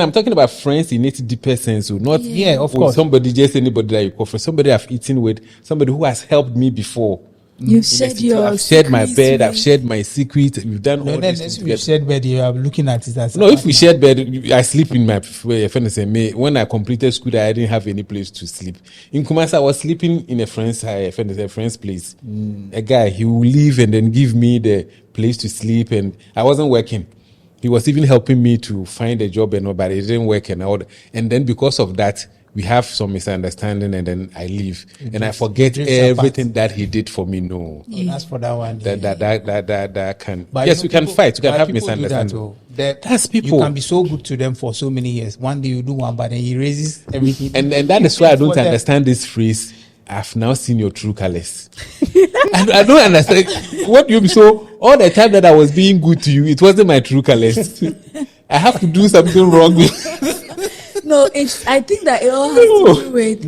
Speaker 4: I'm talking about friends in its deeper sense. So not
Speaker 3: of course.
Speaker 4: Somebody, just anybody that you call friend. Somebody I've eaten with, somebody who has helped me before.
Speaker 2: You've shared
Speaker 4: I've shared my bed, I've shared my secret. We've done all this.
Speaker 3: If we shared bed, you are looking at it as
Speaker 4: if we shared bed, I sleep in my friend. When I completed school, I didn't have any place to sleep. In Kumasi, I was sleeping in a friend's place. A guy, he will leave and then give me the place to sleep, and I wasn't working. He was even helping me to find a job and all, but it didn't work and all. And then because of that, we have some misunderstanding, and then I leave and I forget everything that he did for me. No,
Speaker 3: that's for that one.
Speaker 4: That can.
Speaker 3: But
Speaker 4: yes, we can fight. We can have misunderstanding.
Speaker 3: That's people. You can be so good to them for so many years. One day you do one, but then he raises everything.
Speaker 4: And that is why I don't understand this phrase. I've now seen your true colors. I don't understand what you. So all the time that I was being good to you, it wasn't my true colors. I have to do something wrong with.
Speaker 2: No, I think that it all has to do with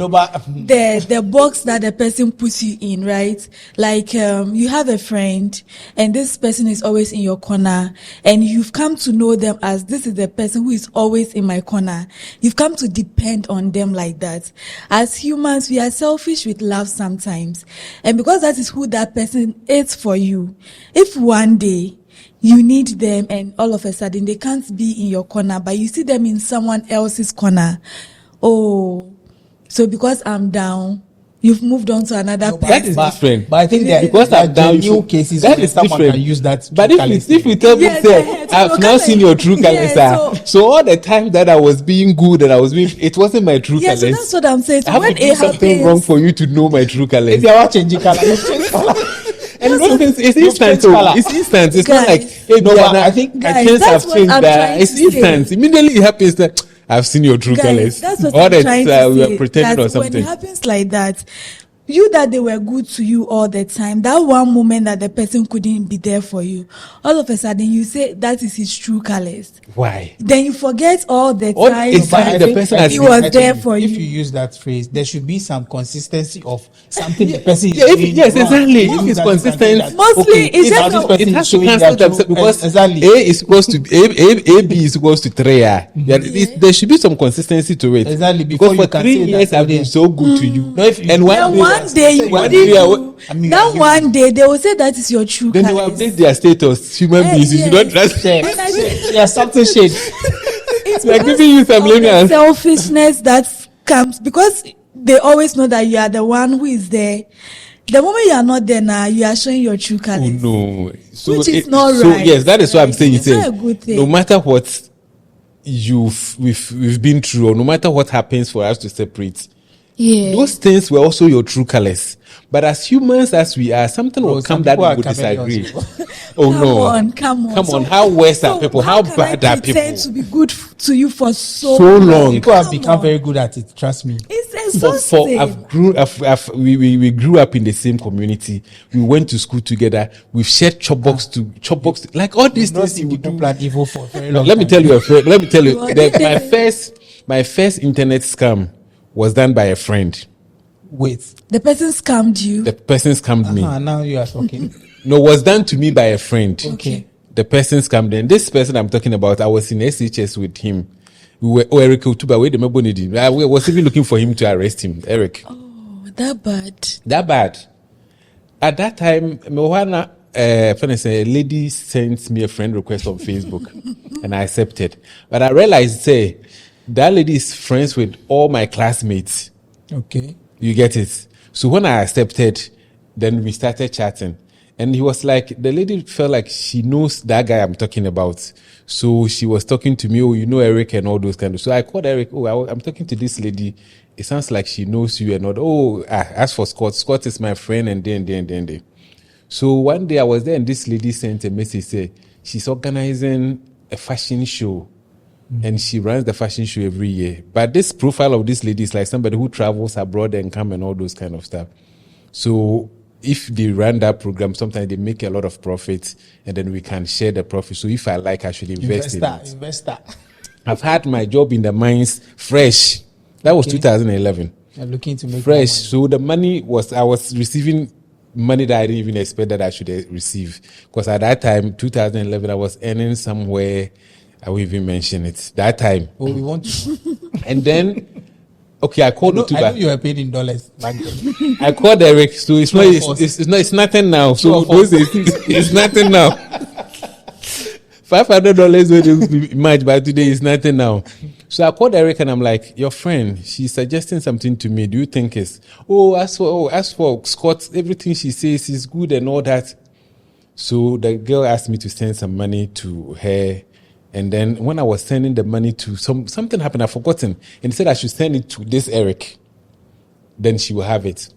Speaker 2: the box that the person puts you in, right? Like, you have a friend and this person is always in your corner, and you've come to know them as this is the person who is always in my corner. You've come to depend on them like that. As humans, we are selfish with love sometimes. And because that is who that person is for you, if one day you need them and all of a sudden they can't be in your corner, but you see them in someone else's corner. Oh, so because I'm down, you've moved on to another person.
Speaker 4: That is different.
Speaker 3: But I think that
Speaker 4: because I'm down,
Speaker 3: new cases
Speaker 4: that is
Speaker 3: someone
Speaker 4: different.
Speaker 3: Can use that.
Speaker 4: But if you tell me, I've now seen your true colors. So all the time that I was being good and I was being, it wasn't my true colors.
Speaker 2: So that's what I'm saying. So
Speaker 4: I have to do something wrong for you to know my true colors.
Speaker 3: If you are changing color, you change color.
Speaker 4: And it's instant. It's instant. It's not like, hey,
Speaker 3: no, but I think
Speaker 2: that's what I'm trying
Speaker 4: it's instant. Immediately it happens that I've seen your true colors.
Speaker 2: That's what I'm trying to say.
Speaker 4: We are pretending or something.
Speaker 2: When it happens like that, you that they were good to you all the time, that one moment that the person couldn't be there for you, all of a sudden you say that is his true colors.
Speaker 4: Why?
Speaker 2: Then you forget all the time
Speaker 4: the person
Speaker 2: he was there for you.
Speaker 3: If you use that phrase, there should be some consistency of something the person is
Speaker 4: doing. Yes, exactly. If it's consistent,
Speaker 2: mostly it's just
Speaker 4: it has to cancel themselves because exactly. A is equals to B is equals to 3. There should be some consistency to it.
Speaker 3: Exactly.
Speaker 4: Because for 3 years I've been so good to you.
Speaker 2: And one day they will say that is your true colors.
Speaker 4: Then they will update their status. Human beings, you don't trust them.
Speaker 3: Yeah, something shade.
Speaker 2: It's
Speaker 4: like giving you some lenient
Speaker 2: selfishness that comes because they always know that you are the one who is there. The moment you are not there now, you are showing your true colors.
Speaker 4: Oh no,
Speaker 2: which is not right.
Speaker 4: So yes, that is what I'm saying.
Speaker 2: It's not a good thing.
Speaker 4: No matter what we've been through, or no matter what happens for us to separate.
Speaker 2: Yeah.
Speaker 4: Those things were also your true colors. But as humans as we are, something will come that we would disagree.
Speaker 2: Come on.
Speaker 4: How worse are people? How bad are people?
Speaker 2: Pretend to be good to you for so
Speaker 4: long.
Speaker 3: People have become very good at it. Trust me.
Speaker 2: It's exhausting.
Speaker 4: We grew up in the same community. We went to school together. We've shared chopbox, like all these things.
Speaker 3: You do plan evil for very long.
Speaker 4: Let me tell you. My first internet scam was done by a friend.
Speaker 3: Wait.
Speaker 2: The person scammed you?
Speaker 4: The person scammed me.
Speaker 3: Now you are talking.
Speaker 4: No, was done to me by a friend.
Speaker 3: Okay.
Speaker 4: The person scammed me. And this person I'm talking about, I was in SHS with him. We were Eric Otuba. I was even looking for him to arrest him. Eric.
Speaker 2: Oh, that bad.
Speaker 4: That bad. At that time, a lady sent me a friend request on Facebook, and I accepted. But I realized, say, that lady is friends with all my classmates.
Speaker 3: Okay.
Speaker 4: You get it? So when I accepted, then we started chatting. And he was like, the lady felt like she knows that guy I'm talking about. So she was talking to me, oh, you know Eric and all those kind of. So I called Eric, oh, I'm talking to this lady. It sounds like she knows you and all. Oh, as for Scott is my friend and then. So one day I was there and this lady sent a message, say she's organizing a fashion show. And she runs the fashion show every year. But this profile of this lady is like somebody who travels abroad and come and all those kind of stuff. So if they run that program, sometimes they make a lot of profits and then we can share the profit. So if I like, I should invest in it.
Speaker 3: Investor.
Speaker 4: I've had my job in the mines fresh. That was 2011.
Speaker 3: You're looking to make
Speaker 4: fresh. So the money I was receiving money that I didn't even expect that I should receive. Because at that time, 2011, I was earning somewhere. I won't even mention it. That time.
Speaker 3: Oh, we want to.
Speaker 4: And then, okay, I called
Speaker 3: I know you were paid in dollars back then.
Speaker 4: I called Eric, so it's nothing now. So it's nothing now. $500 would be much, but today it's nothing now. So I called Eric and I'm like, your friend, she's suggesting something to me. Do you think it's as for Scott, everything she says is good and all that. So the girl asked me to send some money to her. And then when I was sending the money to something happened, I've forgotten. And he said I should send it to this Eric. Then she will have it.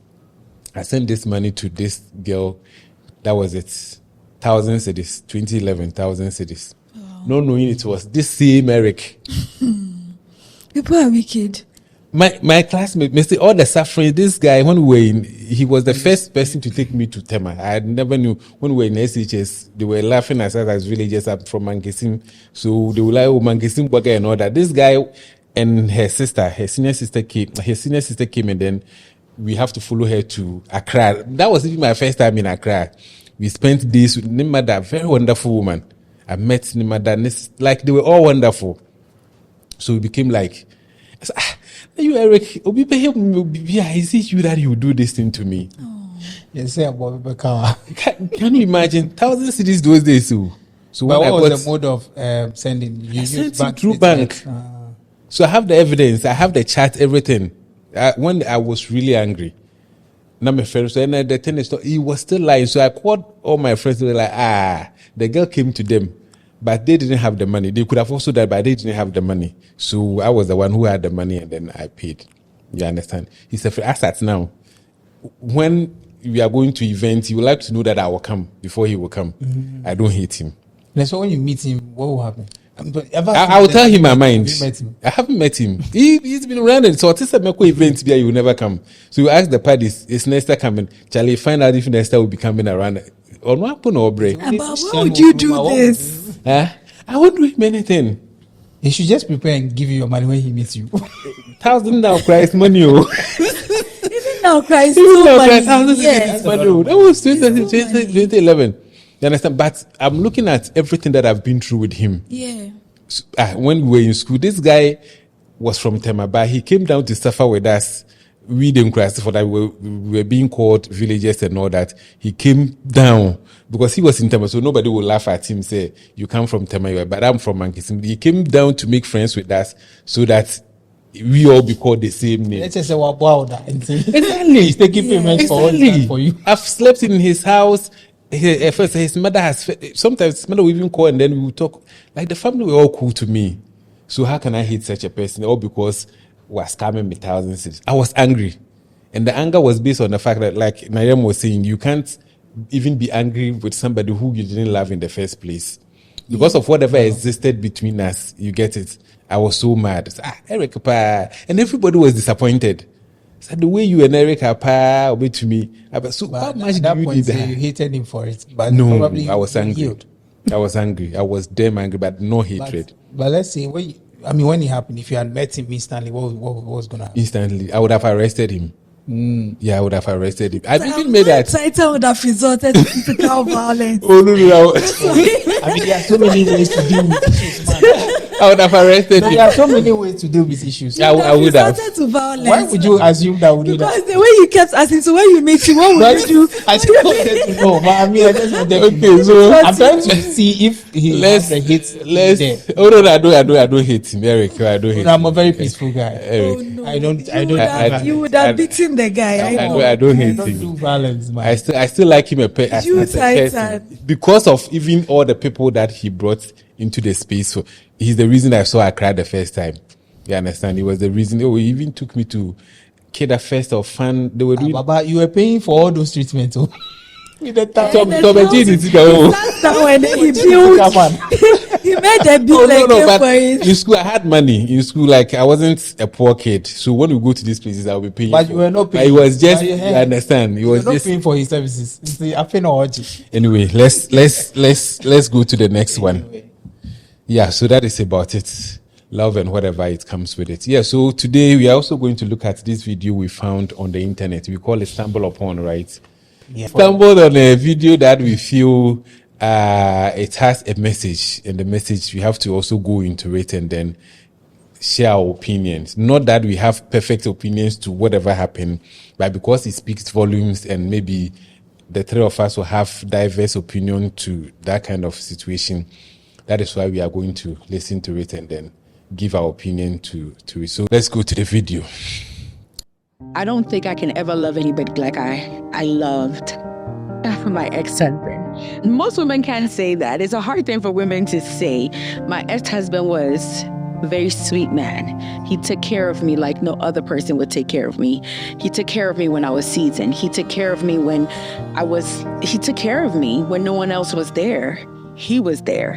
Speaker 4: I sent this money to this girl. That was it. 1,000 cedis. 2011, 1,000 cedis. Oh. Not knowing it was this same Eric.
Speaker 2: People are wicked.
Speaker 4: My classmate, Mr. All the suffering, this guy, when we were he was the first person to take me to Tema. I never knew. When we were in SHS, they were laughing at us as villagers up from Mangesim. So they were like, oh, Mangesim Baga and all that. This guy and her senior sister came and then we have to follow her to Accra. That was even my first time in Accra. We spent days with Nimada, very wonderful woman. I met Nimada, like they were all wonderful. So we became like, I said, you, Eric, is it you that you do this thing to me?
Speaker 3: Yes,
Speaker 4: can you imagine 1,000 cities those days? So
Speaker 3: but what was the mode of sending? You
Speaker 4: sent it through bank. So I have the evidence, I have the chat, everything. When I was really angry, now my friends, and the thing is, he was still lying. So I called all my friends. They were like, the girl came to them. But they didn't have the money. They could have also died, but they didn't have the money. So I was the one who had the money and then I paid. You understand? He said, as at now, when we are going to events, you would like to know that I will come before he will come. Mm-hmm. I don't hate him.
Speaker 3: So when you meet him, what will happen?
Speaker 4: I will tell him my mind. I haven't met him. He's been around. So this event he will never come. So you ask the parties, is Nesta coming? Charlie, find out if Nesta will be coming around. Or what happen or break?
Speaker 2: But why would you do this?
Speaker 4: I won't do him anything.
Speaker 3: He should just prepare and give you your money when he meets you.
Speaker 4: 1,000 now Christ money.
Speaker 2: Even now Christ money.
Speaker 4: Yes. That was 2011. You understand? But I'm looking at everything that I've been through with him.
Speaker 2: Yeah.
Speaker 4: When we were in school, this guy was from Tema, but he came down to suffer with us. We didn't cry for that. We were being called villagers and all that. He came down because he was in Tema, so nobody would laugh at him, say, you come from Tema, but I'm from Mankisim. He came down to make friends with us so that we all be called the same name.
Speaker 3: Let's just say, wow, that.
Speaker 4: Exactly.
Speaker 3: He's taking payments for all that for you.
Speaker 4: I've slept in his house. First, his mother sometimes his mother will even call and then we will talk. Like the family were all cool to me. So how can I hate such a person? All because was scamming me 1,000 cedis. I was angry. And the anger was based on the fact that, like Nayram was saying, you can't even be angry with somebody who you didn't love in the first place. Because of whatever existed between us, you get it. I was so mad. Eric, pa. And everybody was disappointed. So the way you and Eric are pa, obey to me. So how much do you need that?
Speaker 3: You hated him for it. But
Speaker 4: no, I was angry. I was angry. I was damn angry, but no hatred.
Speaker 3: But let's see, when it happened, if you had met him instantly, what was going to happen?
Speaker 4: Instantly, I would have arrested him. Yeah, I would have arrested him. I even made that.
Speaker 2: Title would have resorted to physical violence.
Speaker 4: Oh, no.
Speaker 3: I mean, there are so many ways to deal with this man.
Speaker 4: I would have arrested
Speaker 3: There
Speaker 4: him.
Speaker 3: are so many ways to deal with issues.
Speaker 4: I would have.
Speaker 2: resorted to violence.
Speaker 3: Why would you assume that would do that?
Speaker 2: Because the way you kept asking, so when you meet him, what would you do?
Speaker 3: I just wanted to know, but I mean, I just wanted to know.
Speaker 4: Okay, so
Speaker 3: I'm trying to see if he has the hits there.
Speaker 4: Oh no, I don't hate him, Eric. I don't hate him.
Speaker 3: I'm a very peaceful guy.
Speaker 4: Eric.
Speaker 2: Oh, no.
Speaker 3: I don't
Speaker 2: You would have beaten the guy.
Speaker 4: I don't hate
Speaker 3: don't
Speaker 4: him.
Speaker 3: do violence, man.
Speaker 4: I still like him as a
Speaker 2: You
Speaker 4: person
Speaker 2: Titan.
Speaker 4: because of even all the people that he brought into the space. So he's the reason I cried the first time. You understand? He was the reason. He even took me to Keda Fest of Fun. They were doing.
Speaker 3: Baba, you were paying for all those treatments. Oh. With the
Speaker 2: And
Speaker 4: Tom
Speaker 2: the
Speaker 4: and Jerry
Speaker 2: house-
Speaker 4: did it, oh.
Speaker 2: That's the one that he built. He made a bill
Speaker 4: But
Speaker 2: for it.
Speaker 4: in school I had money. In school, like I wasn't a poor kid, so when we go to these places, I'll be paying.
Speaker 3: But you were not paying.
Speaker 4: But it was just,
Speaker 3: But
Speaker 4: you understand? It
Speaker 3: You're
Speaker 4: was
Speaker 3: not
Speaker 4: just.
Speaker 3: paying for his services. It's the Apenoji.
Speaker 4: Anyway, let's go to the next one. Yeah, so that is about it. Love and whatever it comes with it. Yeah, so today we are also going to look at this video we found on the internet. We call it Stumble Upon, right?
Speaker 3: Yeah.
Speaker 4: Stumbled on a video that we feel it has a message, and the message we have to also go into it and then share our opinions. Not that we have perfect opinions to whatever happened, but because it speaks volumes, and maybe the three of us will have diverse opinion to that kind of situation. That is why we are going to listen to it and then give our opinion to it. So let's go to the video.
Speaker 1: I don't think I can ever love anybody like I loved my ex-husband. Most women can't say that. It's a hard thing for women to say. My ex-husband was a very sweet man. He took care of me like no other person would take care of me. He took care of me when I was seasoned. He took care of me he took care of me when no one else was there. He was there.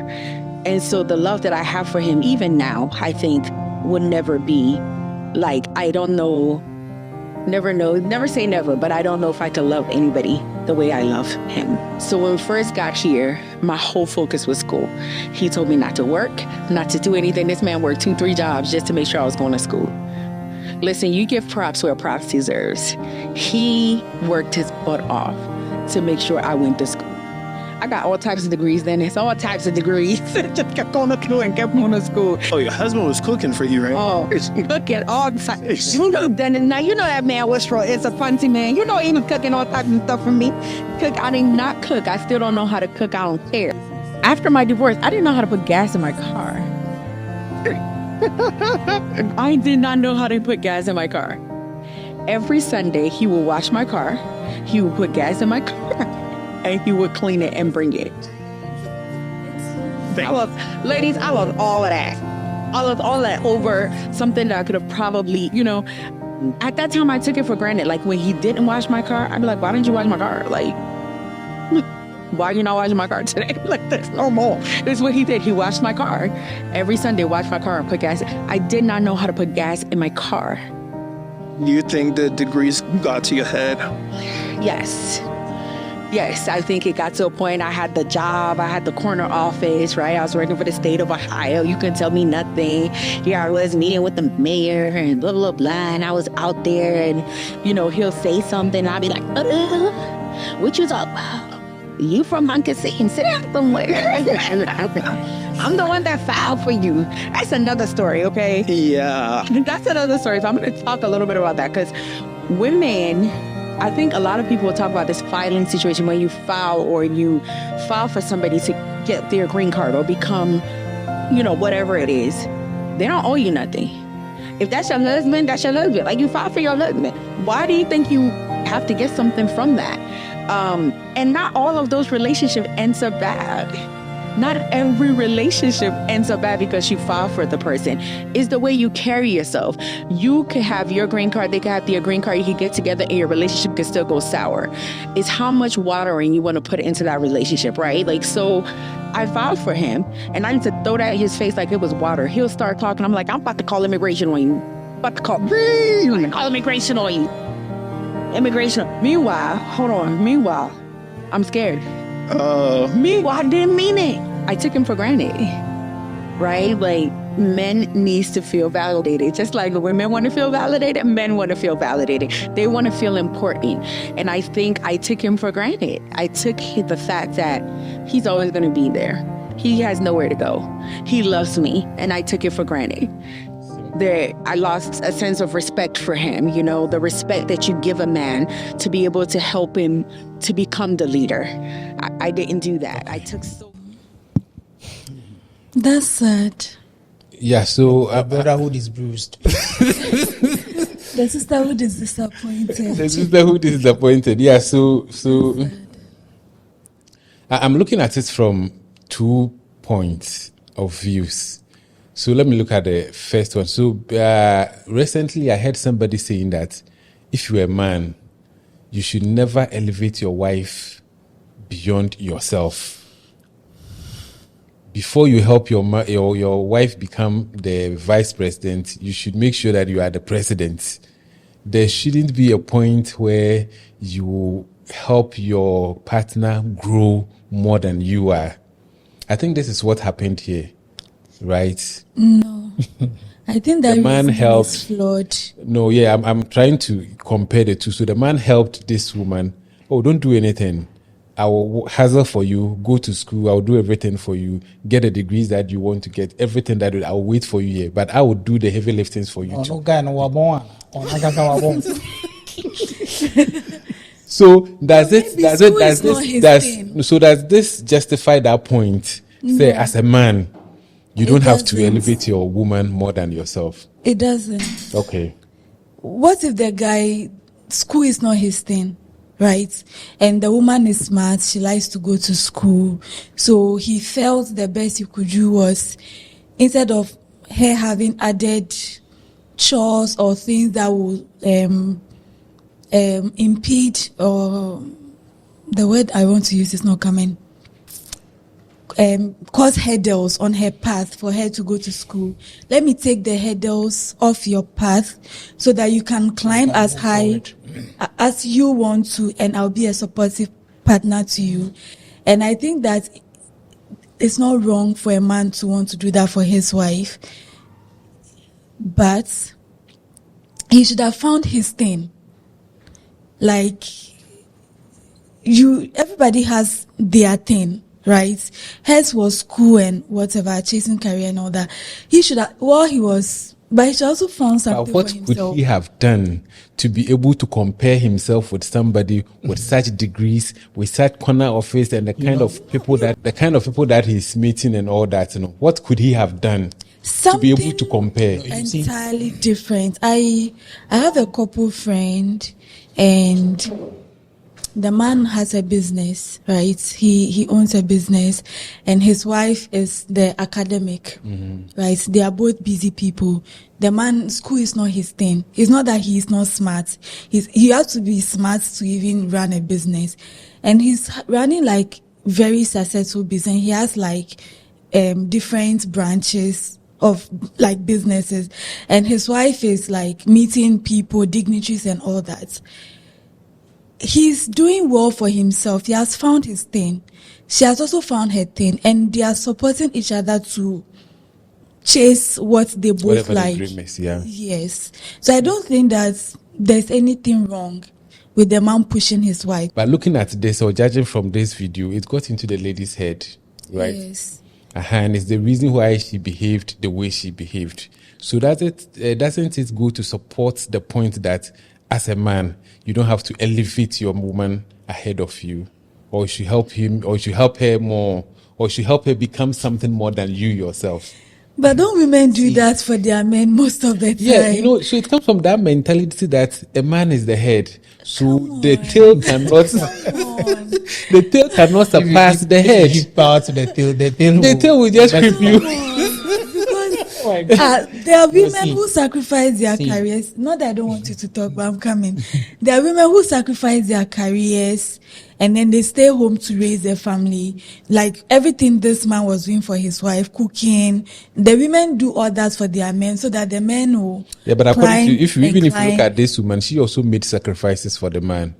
Speaker 1: And so the love that I have for him, even now, I think would never be like, I don't know, never say never, but I don't know if I could love anybody the way I love him. So when we first got here, my whole focus was school. He told me not to work, not to do anything. This man worked 2-3 jobs just to make sure I was going to school. Listen, you give props where props deserves. He worked his butt off to make sure I went to school. I got all types of degrees then. It's all types of degrees. Just kept going to school and kept going to school.
Speaker 5: Oh, your husband was cooking for you, right?
Speaker 1: Oh, look at all types. You know, now you know that man was strong. It's a fancy man. You know he was cooking all types of stuff for me. I did not cook. I still don't know how to cook. I don't care. After my divorce, I didn't know how to put gas in my car. I did not know how to put gas in my car. Every Sunday, he would wash my car. He would put gas in my car. And he would clean it and bring it. Ladies, I lost all of that. I lost all of that over something that I could have probably, at that time I took it for granted. Like when he didn't wash my car, I'd be like, why didn't you wash my car? Like, why are you not washing my car today? Like, that's normal. This is what he did. He washed my car. Every Sunday, washed my car and put gas. I did not know how to put gas in my car.
Speaker 5: Do you think the degrees got to your head?
Speaker 1: Yes, I think it got to a point. I had the job. I had the corner office, right? I was working for the state of Ohio. You couldn't tell me nothing. Here I was meeting with the mayor and blah, blah, blah. And I was out there and, he'll say something. And I'll be like, what you talking about? You from Moncasine? Sit down somewhere. I'm the one that filed for you. That's another story, okay?
Speaker 5: Yeah.
Speaker 1: That's another story. So I'm going to talk a little bit about that because women... I think a lot of people will talk about this filing situation when you file for somebody to get their green card or become, whatever it is. They don't owe you nothing. If that's your husband, that's your husband. Like you filed for your husband. Why do you think you have to get something from that? And not all of those relationships ends up bad. Not every relationship ends up bad because you filed for the person. It's the way you carry yourself. You could have your green card, they could have their green card, you could get together and your relationship can still go sour. It's how much watering you want to put into that relationship, right? Like, so I filed for him and I need to throw that in his face like it was water. He'll start talking. I'm like, I'm about to call immigration on you. Call immigration on you. Meanwhile, I'm scared. Meanwhile, I didn't mean it. I took him for granted, right? Like, men needs to feel validated. Just like women want to feel validated, men want to feel validated. They want to feel important. And I think I took him for granted. I took the fact that he's always going to be there. he has nowhere to go. He loves me, and I took it for granted. I lost a sense of respect for him, you know, the respect that you give a man to be able to help him to become the leader. I didn't do that. I took so...
Speaker 2: That's sad.
Speaker 4: Yeah, so...
Speaker 3: brotherhood is bruised.
Speaker 2: The sisterhood is disappointed.
Speaker 4: The sisterhood is disappointed. Yeah, so I'm looking at it from 2 points of views. So let me look at the first one. So recently I heard somebody saying that if you're a man, you should never elevate your wife beyond yourself. Before you help your wife become the vice president, you should make sure that you are the president. There shouldn't be a point where you help your partner grow more than you are. I think this is what happened here, right?
Speaker 2: No. I think that
Speaker 4: the man helped,
Speaker 2: is flawed.
Speaker 4: No, yeah, I'm trying to compare the two. So the man helped this woman. Oh, don't do anything. I will hustle for you, go to school, I'll do everything for you, get the degrees that you want to get, everything that I'll wait for you here. But I will do the heavy liftings for you too. So does this justify that point? No. Say, as a man, you don't have to elevate your woman more than yourself.
Speaker 2: It doesn't.
Speaker 4: Okay.
Speaker 2: What if the guy, school is not his thing? Right? And the woman is smart. She likes to go to school. So he felt the best he could do was, instead of her having added chores or things that would impede, or the word I want to use is not coming, cause hurdles on her path for her to go to school. Let me take the hurdles off your path so that you can climb as high as you want to, and I'll be a supportive partner to you. And I think that it's not wrong for a man to want to do that for his wife, but he should have found his thing. Like, everybody has their thing, right? Hers was school and whatever, chasing career and all that. He should have, but he should also found something
Speaker 4: what
Speaker 2: for himself.
Speaker 4: What could he have done to be able to compare himself with somebody with such degrees, with such corner office, and the kind of people that he's meeting and all that? You know, what could he have done to be able to compare?
Speaker 2: Entirely different. I have a couple friend, and the man has a business, right? He owns a business, and his wife is the academic, right? They are both busy people. The man, school is not his thing. It's not that he's not smart. He has to be smart to even run a business. And he's running like very successful business. He has like different branches of like businesses. And his wife is like meeting people, dignitaries and all that. He's doing well for himself. He has found his thing. She has also found her thing, and they are supporting each other to chase what they both
Speaker 4: whatever
Speaker 2: like.
Speaker 4: The dream is, yeah.
Speaker 2: Yes. So I don't think that there's anything wrong with the man pushing his wife.
Speaker 4: But looking at this, or judging from this video, it got into the lady's head, right?
Speaker 2: Yes.
Speaker 4: And it's the reason why she behaved the way she behaved. So doesn't it go to support the point that as a man, you don't have to elevate your woman ahead of you, or you should help him, or you should help her more, or you should help her become something more than you yourself?
Speaker 2: But don't women do that for their men most of the time?
Speaker 4: Yeah, so it comes from that mentality that a man is the head, so the tail cannot the tail cannot surpass the head.
Speaker 3: Give power to the tail.
Speaker 4: The tail will just creep you.
Speaker 2: There are women who sacrifice their careers. Not that I don't want you to talk, but I'm coming. There are women who sacrifice their careers and then they stay home to raise their family. Like everything this man was doing for his wife, cooking. The women do all that for their men so that the men will.
Speaker 4: Yeah, but according to if you look at this woman, she also made sacrifices for the man.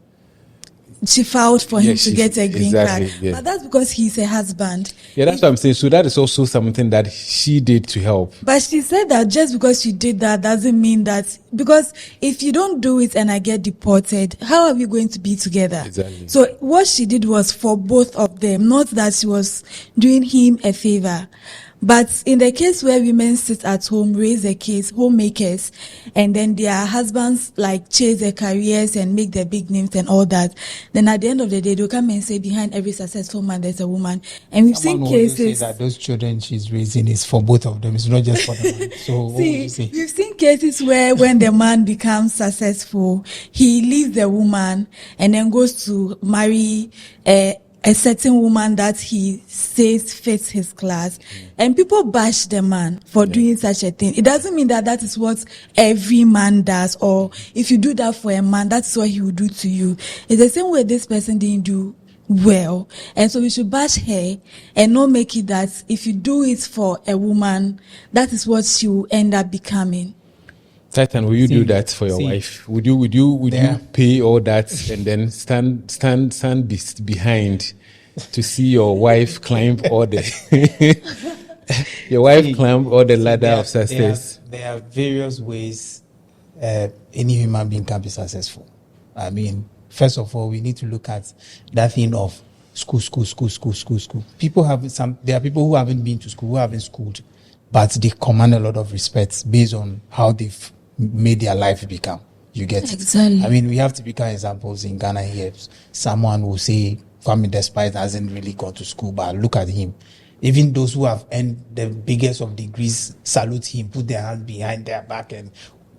Speaker 2: she filed for him to get a green card.
Speaker 4: Yeah.
Speaker 2: But that's because he's a husband.
Speaker 4: Yeah, that's what I'm saying. So that is also something that she did to help.
Speaker 2: But she said that just because she did that doesn't mean that, because if you don't do it and I get deported, how are we going to be together?
Speaker 4: Exactly.
Speaker 2: So what she did was for both of them, not that she was doing him a favor. But in the case where women sit at home, raise their kids, homemakers, and then their husbands like chase their careers and make their big names and all that, then at the end of the day, they'll come and say behind every successful man, there's a woman. And we've seen cases
Speaker 3: say that those children she's raising is for both of them. It's not just for the man. So what would you say?
Speaker 2: We've seen cases where when the man becomes successful, he leaves the woman and then goes to marry a certain woman that he says fits his class, and people bash the man for doing such a thing. It doesn't mean that that is what every man does, or if you do that for a man, that's what he will do to you. It's the same way this person didn't do well, and so we should bash her and not make it that if you do it for a woman, that is what she will end up becoming.
Speaker 4: Titan, will you do that for your wife? Would you pay all that and then stand behind to see your wife climb all the ladder of success?
Speaker 3: There are various ways any human being can be successful. I mean, first of all, we need to look at that thing of school. There are people who haven't been to school, who haven't schooled, but they command a lot of respect based on how they've made their life become. You get it?
Speaker 2: Exactly.
Speaker 3: I mean, we have typical examples in Ghana here. Someone will say, Kwame Despite hasn't really gone to school, but look at him. Even those who have earned the biggest of degrees salute him, put their hand behind their back and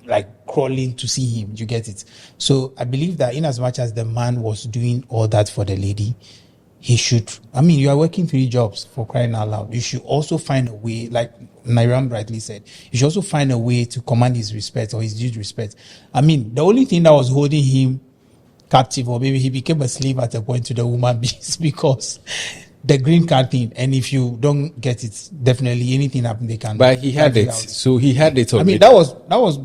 Speaker 3: like crawling to see him. You get it? So I believe that in as much as the man was doing all that for the lady, he should, I mean, you are working 3 jobs, for crying out loud. You should also find a way, like Nayram rightly said, you should also find a way to command his respect or his due respect. I mean, the only thing that was holding him captive, or maybe he became a slave at a point to the woman, is because the green card thing. And if you don't get it, definitely anything happen, they can.
Speaker 4: But he had it. So he had it already.
Speaker 3: I mean,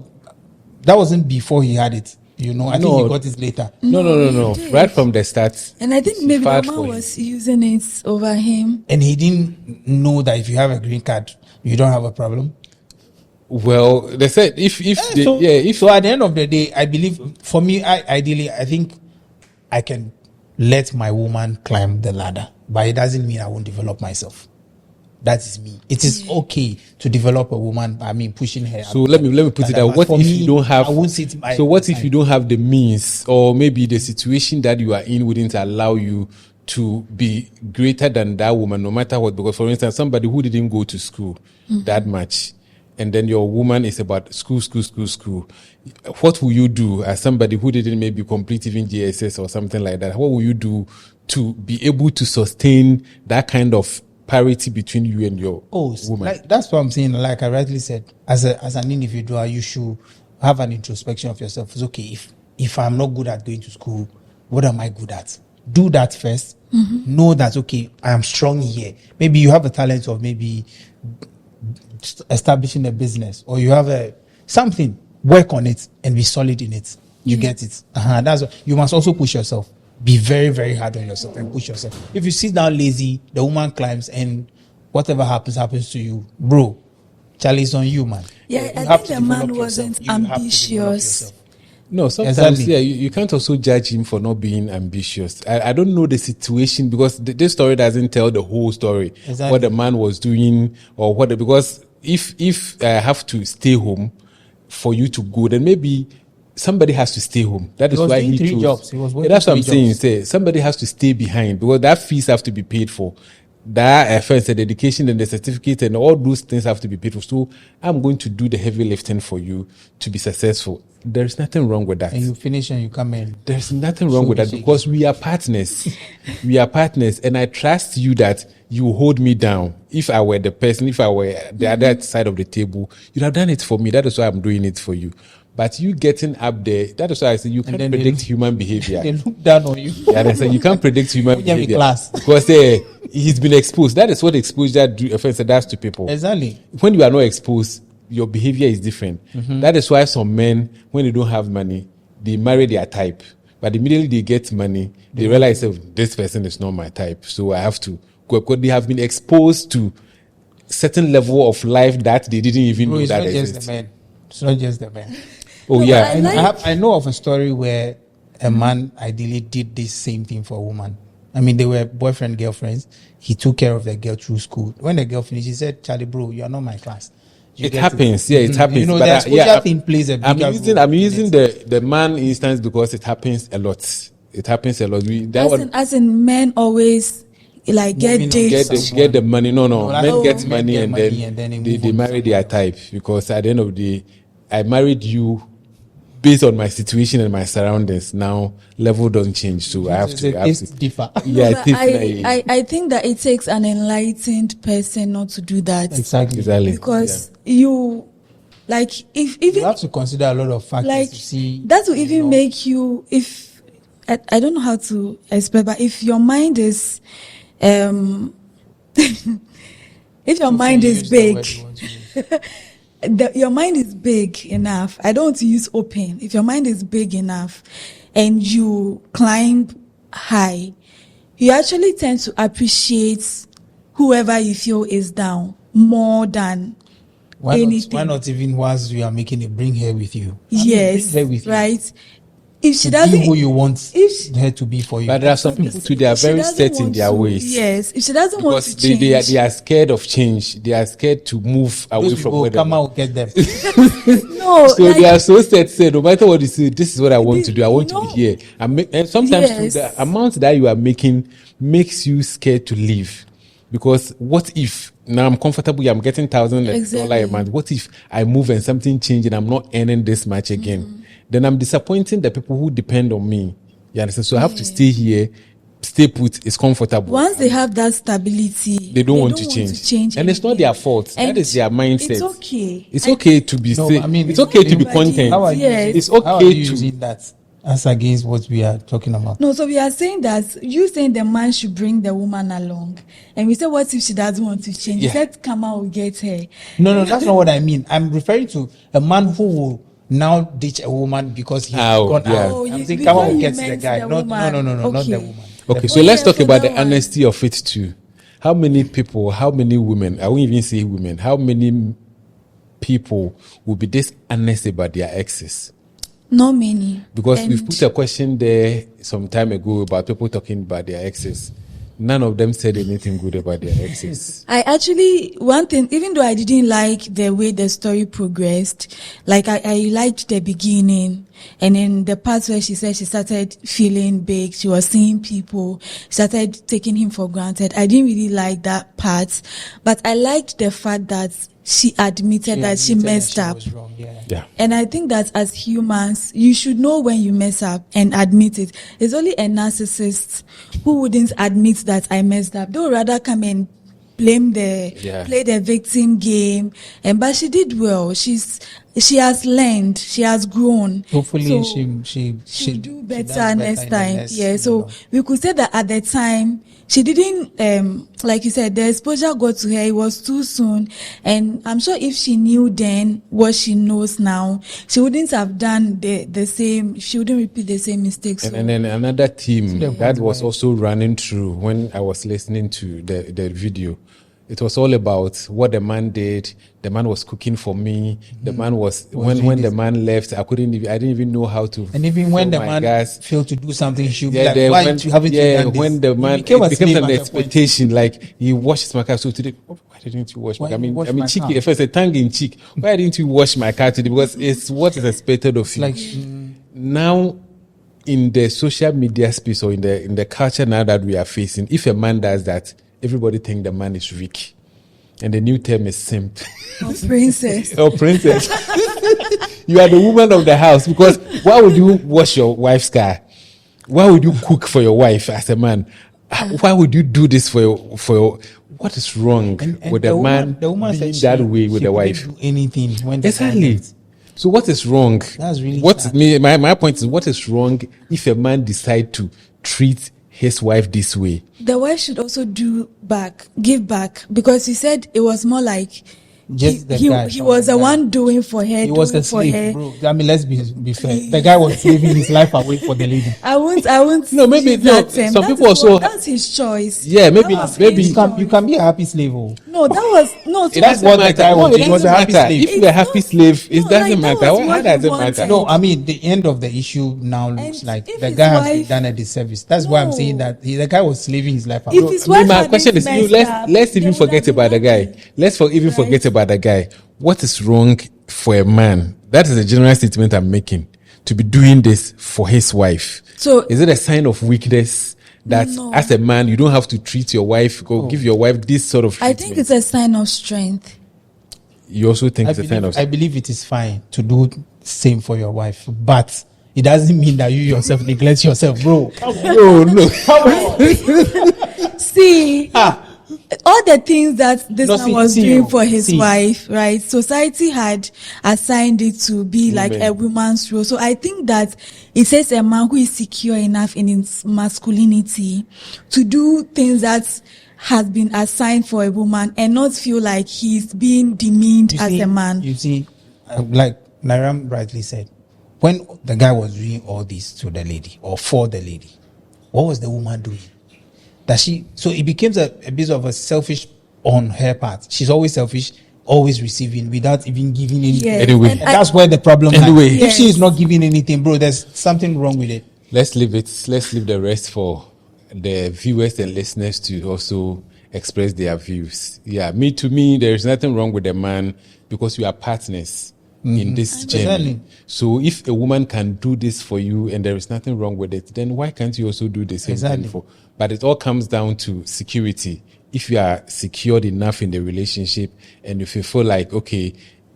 Speaker 3: that wasn't before he had it. You know, I think he got it later.
Speaker 4: No. Right from the start.
Speaker 2: And I think maybe the man was using it over him.
Speaker 3: And he didn't know that if you have a green card, you don't have a problem.
Speaker 4: Well, they said
Speaker 3: so at the end of the day, I believe, for me, I think I can let my woman climb the ladder, but it doesn't mean I won't develop myself. That is me. It is okay to develop a woman. I mean, pushing her.
Speaker 4: So let me put it out. What if you don't have? So what if you don't have the means, or maybe the situation that you are in wouldn't allow you to be greater than that woman, no matter what? Because, for instance, somebody who didn't go to school that much, and then your woman is about school. What will you do as somebody who didn't maybe complete even GSS or something like that? What will you do to be able to sustain that kind of parity between you and your woman?
Speaker 3: Like, that's what I'm saying. Like I rightly said, as an individual, you should have an introspection of yourself. It's okay if I'm not good at going to school, what am I good at? Do that first. Know that, okay, I am strong here. Maybe you have a talent of maybe establishing a business, or you have something. Work on it and be solid in it. You get it. That's what, you must also push yourself. Be very, very hard on yourself and push yourself. If you sit down lazy, the woman climbs, and whatever happens to you, bro. Charlie's on you, man.
Speaker 2: Yeah, I think the man wasn't ambitious.
Speaker 4: No, sometimes, you can't also judge him for not being ambitious. I don't know the situation, because this story doesn't tell the whole story. Exactly. What the man was doing, or because if I have to stay home for you to go, then maybe somebody has to stay home. That is why he chose.
Speaker 3: Jobs. He was working
Speaker 4: that's what I'm saying. Somebody has to stay behind, because that fees have to be paid for. That first, the education and the certificate and all those things have to be paid for. So I'm going to do the heavy lifting for you to be successful. There's nothing wrong with that.
Speaker 3: And you finish and you come in.
Speaker 4: There's nothing wrong with that, because we are partners. We are partners, and I trust you that you hold me down. If I were the person, if I were the other side of the table, you'd have done it for me. That is why I'm doing it for you. But you getting up there, that is why I say you can't predict human behavior.
Speaker 3: They look down on you.
Speaker 4: Yeah, and I say you can't predict human behavior. Because he's been exposed. That is what exposure does to people.
Speaker 3: Exactly.
Speaker 4: When you are not exposed, your behavior is different. That is why some men, when they don't have money, they marry their type. But immediately they get money, they realize, oh, this person is not my type, so I have to go. Because they have been exposed to certain level of life that they didn't even know that existed.
Speaker 3: It's not just the man.
Speaker 4: Oh,
Speaker 2: No,
Speaker 4: yeah.
Speaker 3: I know of a story where a man ideally did this same thing for a woman. I mean, they were boyfriend, girlfriends. He took care of the girl through school. When the girl finished, he said, Charlie, bro, you are not my class.
Speaker 4: It happens. Yeah, it happens.
Speaker 3: You know,
Speaker 4: but
Speaker 3: the exposure thing plays a bigger role.
Speaker 4: I'm using the man instance because it happens a lot. It happens a lot.
Speaker 2: As in men always like get
Speaker 4: the money. No. Men get money and
Speaker 3: then
Speaker 4: they marry their type, because at the end of the day, I married you based on my situation and my surroundings. Now level don't change, so I have to
Speaker 3: differ.
Speaker 4: Yeah,
Speaker 2: I think that it takes an enlightened person not to do that.
Speaker 3: Exactly.
Speaker 2: Because you, like, if even
Speaker 3: you have to consider a lot of factors
Speaker 2: like
Speaker 3: to see.
Speaker 2: that will even make you, if I don't know how to explain, but if your mind is if your mind is big. Your mind is big enough. I don't want to use open. If your mind is big enough and you climb high, you actually tend to appreciate whoever you feel is down more than anything.
Speaker 3: Why not even once you are making it, bring her with you?
Speaker 2: Yes,
Speaker 3: bring her with
Speaker 2: right.
Speaker 3: You.
Speaker 2: If she doesn't,
Speaker 3: be who you want her to be for you.
Speaker 4: But there are some people too, they are very set in their ways.
Speaker 2: Yes, if she doesn't want to change,
Speaker 4: they are scared of change. They are scared to move away from where they
Speaker 3: come out, get them.
Speaker 2: No,
Speaker 4: so they are so set. No matter what you say, this is what I want to do. I want to be here. And sometimes the amount that you are making makes you scared to leave. Because what if now I'm comfortable, I'm getting $1,000 a month. What if I move and something changes and I'm not earning this much again? Mm-hmm. Then I'm disappointing the people who depend on me. You understand? So I have to stay here, stay put. It's comfortable.
Speaker 2: Once they have that stability,
Speaker 4: they don't want to change. And it's not their fault. And that is their mindset.
Speaker 2: It's okay.
Speaker 4: It's okay to be safe. I mean, it's okay to be content. It's okay
Speaker 3: how are you using that as against what we are talking about?
Speaker 2: No, so we are saying that you saying the man should bring the woman along. And we say, what if she doesn't want to change? You said, Kama will get her.
Speaker 3: No, that's not what I mean. I'm referring to a man who will now ditch a woman because he's gone out. I'm saying Kama will get the guy. No, not the woman.
Speaker 4: Okay, so let's talk about the honesty of it too. How many people, how many women, I won't even say women, how many people will be this honest about their exes?
Speaker 2: Not many.
Speaker 4: Because we've put a question there some time ago about people talking about their exes. None of them said anything good about their exes.
Speaker 2: I actually, one thing, even though I didn't like the way the story progressed, like I liked the beginning, and then the part where she said she started feeling big, she was seeing people, started taking him for granted. I didn't really like that part, but I liked the fact that she admitted that she messed up.
Speaker 4: Yeah.
Speaker 2: And I think that as humans, you should know when you mess up and admit it. It's only a narcissist who wouldn't admit that I messed up. They would rather come and blame play the victim game. But she did well. She has learned. She has grown.
Speaker 3: Hopefully,
Speaker 2: so
Speaker 3: she'll
Speaker 2: do better next time. So we could say that at the time, she didn't, like you said, the exposure got to her. It was too soon. And I'm sure if she knew then what she knows now, she wouldn't have done the same, she wouldn't repeat the same mistakes.
Speaker 4: And then another theme that was also running through when I was listening to the video. It was all about what the man did. The man was cooking for me. The man was when the man left, I didn't even know how to.
Speaker 3: And even when the man failed to do something, she would be like, "Why haven't you done this?"
Speaker 4: When the man it becomes an expectation, like he washes my car. So today, why didn't you wash my car? I mean, cheeky. If it's a tongue in cheek, why didn't you wash my car today? Because it's what is expected of you.
Speaker 3: Like
Speaker 4: now, in the social media space or in the culture now that we are facing, if a man does that, everybody think the man is weak. And the new term is simp.
Speaker 2: Or princess.
Speaker 4: Or princess. You are the woman of the house, because why would you wash your wife's car? Why would you cook for your wife as a man? Why would you do this for your what is wrong with the man being that way with the wife?
Speaker 3: Do anything when
Speaker 4: exactly. So what is wrong?
Speaker 3: That's really
Speaker 4: my point is, what is wrong if a man decide to treat his wife this way?
Speaker 2: The wife should also give back, because he said it was more like
Speaker 3: Just the
Speaker 2: he,
Speaker 3: guy.
Speaker 2: he was the one doing for her.
Speaker 3: He was the slave, bro. I mean, let's be fair. The guy was living his life away for the lady.
Speaker 2: I won't.
Speaker 4: No, maybe
Speaker 2: use
Speaker 4: no.
Speaker 2: that term.
Speaker 4: Some
Speaker 2: That
Speaker 4: people
Speaker 2: is
Speaker 4: also.
Speaker 2: what- that's his choice.
Speaker 4: Yeah,
Speaker 2: That
Speaker 4: maybe
Speaker 2: was
Speaker 4: maybe
Speaker 2: his
Speaker 3: You can be a happy slave. Oh.
Speaker 2: No, that was no.
Speaker 4: It
Speaker 3: That's
Speaker 4: doesn't
Speaker 3: what the
Speaker 4: matter.
Speaker 3: guy was
Speaker 4: No, it
Speaker 3: doing. He was a
Speaker 4: doesn't
Speaker 3: happy
Speaker 4: matter.
Speaker 3: slave.
Speaker 4: If you're a happy slave, it
Speaker 2: no,
Speaker 4: doesn't
Speaker 2: like, that
Speaker 4: matter.
Speaker 2: was
Speaker 4: How
Speaker 2: what
Speaker 4: does
Speaker 2: he
Speaker 4: it matter?
Speaker 2: wanted.
Speaker 3: No, I mean the end of the issue now looks
Speaker 2: And
Speaker 3: like
Speaker 2: if
Speaker 3: the
Speaker 2: his
Speaker 3: guy has
Speaker 2: wife-
Speaker 3: done a disservice. That's why I'm
Speaker 2: No.
Speaker 3: saying that the guy was living his life
Speaker 2: If
Speaker 3: away.
Speaker 2: his wife
Speaker 4: My
Speaker 2: had
Speaker 4: question
Speaker 2: this
Speaker 4: is, you,
Speaker 2: messed up,
Speaker 4: let's
Speaker 2: they
Speaker 4: even
Speaker 2: would
Speaker 4: forget
Speaker 2: have
Speaker 4: about the
Speaker 2: been
Speaker 4: guy.
Speaker 2: happy.
Speaker 4: Let's even
Speaker 2: Right?
Speaker 4: forget about the guy. What is wrong for a man? That is a general statement I'm making. To be doing this for his wife.
Speaker 2: So-
Speaker 4: is it a sign of weakness that
Speaker 2: No.
Speaker 4: as a man you don't have to treat your wife or give your wife this sort of
Speaker 2: I
Speaker 4: treatment?
Speaker 2: think it's a sign of strength.
Speaker 4: You also think it's a sign of
Speaker 3: I believe it is fine to do same for your wife, but it doesn't mean that you yourself neglect yourself, bro.
Speaker 4: no.
Speaker 2: See, all the things that this
Speaker 3: No,
Speaker 2: man
Speaker 3: see-
Speaker 2: was
Speaker 3: see
Speaker 2: doing
Speaker 3: you.
Speaker 2: for his
Speaker 3: See.
Speaker 2: wife, right? Society had assigned it to be like
Speaker 4: Women.
Speaker 2: a woman's role. So I think that it says a man who is secure enough in his masculinity to do things that has been assigned for a woman and not feel like he's being demeaned
Speaker 3: You
Speaker 2: as
Speaker 3: see-
Speaker 2: a man.
Speaker 3: You see, like Nayram rightly said, when the guy was doing all this to the lady or for the lady, what was the woman doing? So it becomes a bit of a selfish on her part. She's always selfish, always receiving without even giving anything.
Speaker 2: Yes.
Speaker 4: Anyway.
Speaker 2: And
Speaker 3: And that's where the problem
Speaker 4: Anyway.
Speaker 3: lies. If she is not giving anything, bro, there's something wrong with it.
Speaker 4: Let's leave the rest for the viewers and listeners to also express their views. Yeah, to me, there is nothing wrong with a man because we are partners in this journey.
Speaker 3: Exactly.
Speaker 4: So if a woman can do this for you and there is nothing wrong with it, then why can't you also do the same
Speaker 3: Exactly.
Speaker 4: thing for? But it all comes down to security. If you are secured enough in the relationship and if you feel like, okay,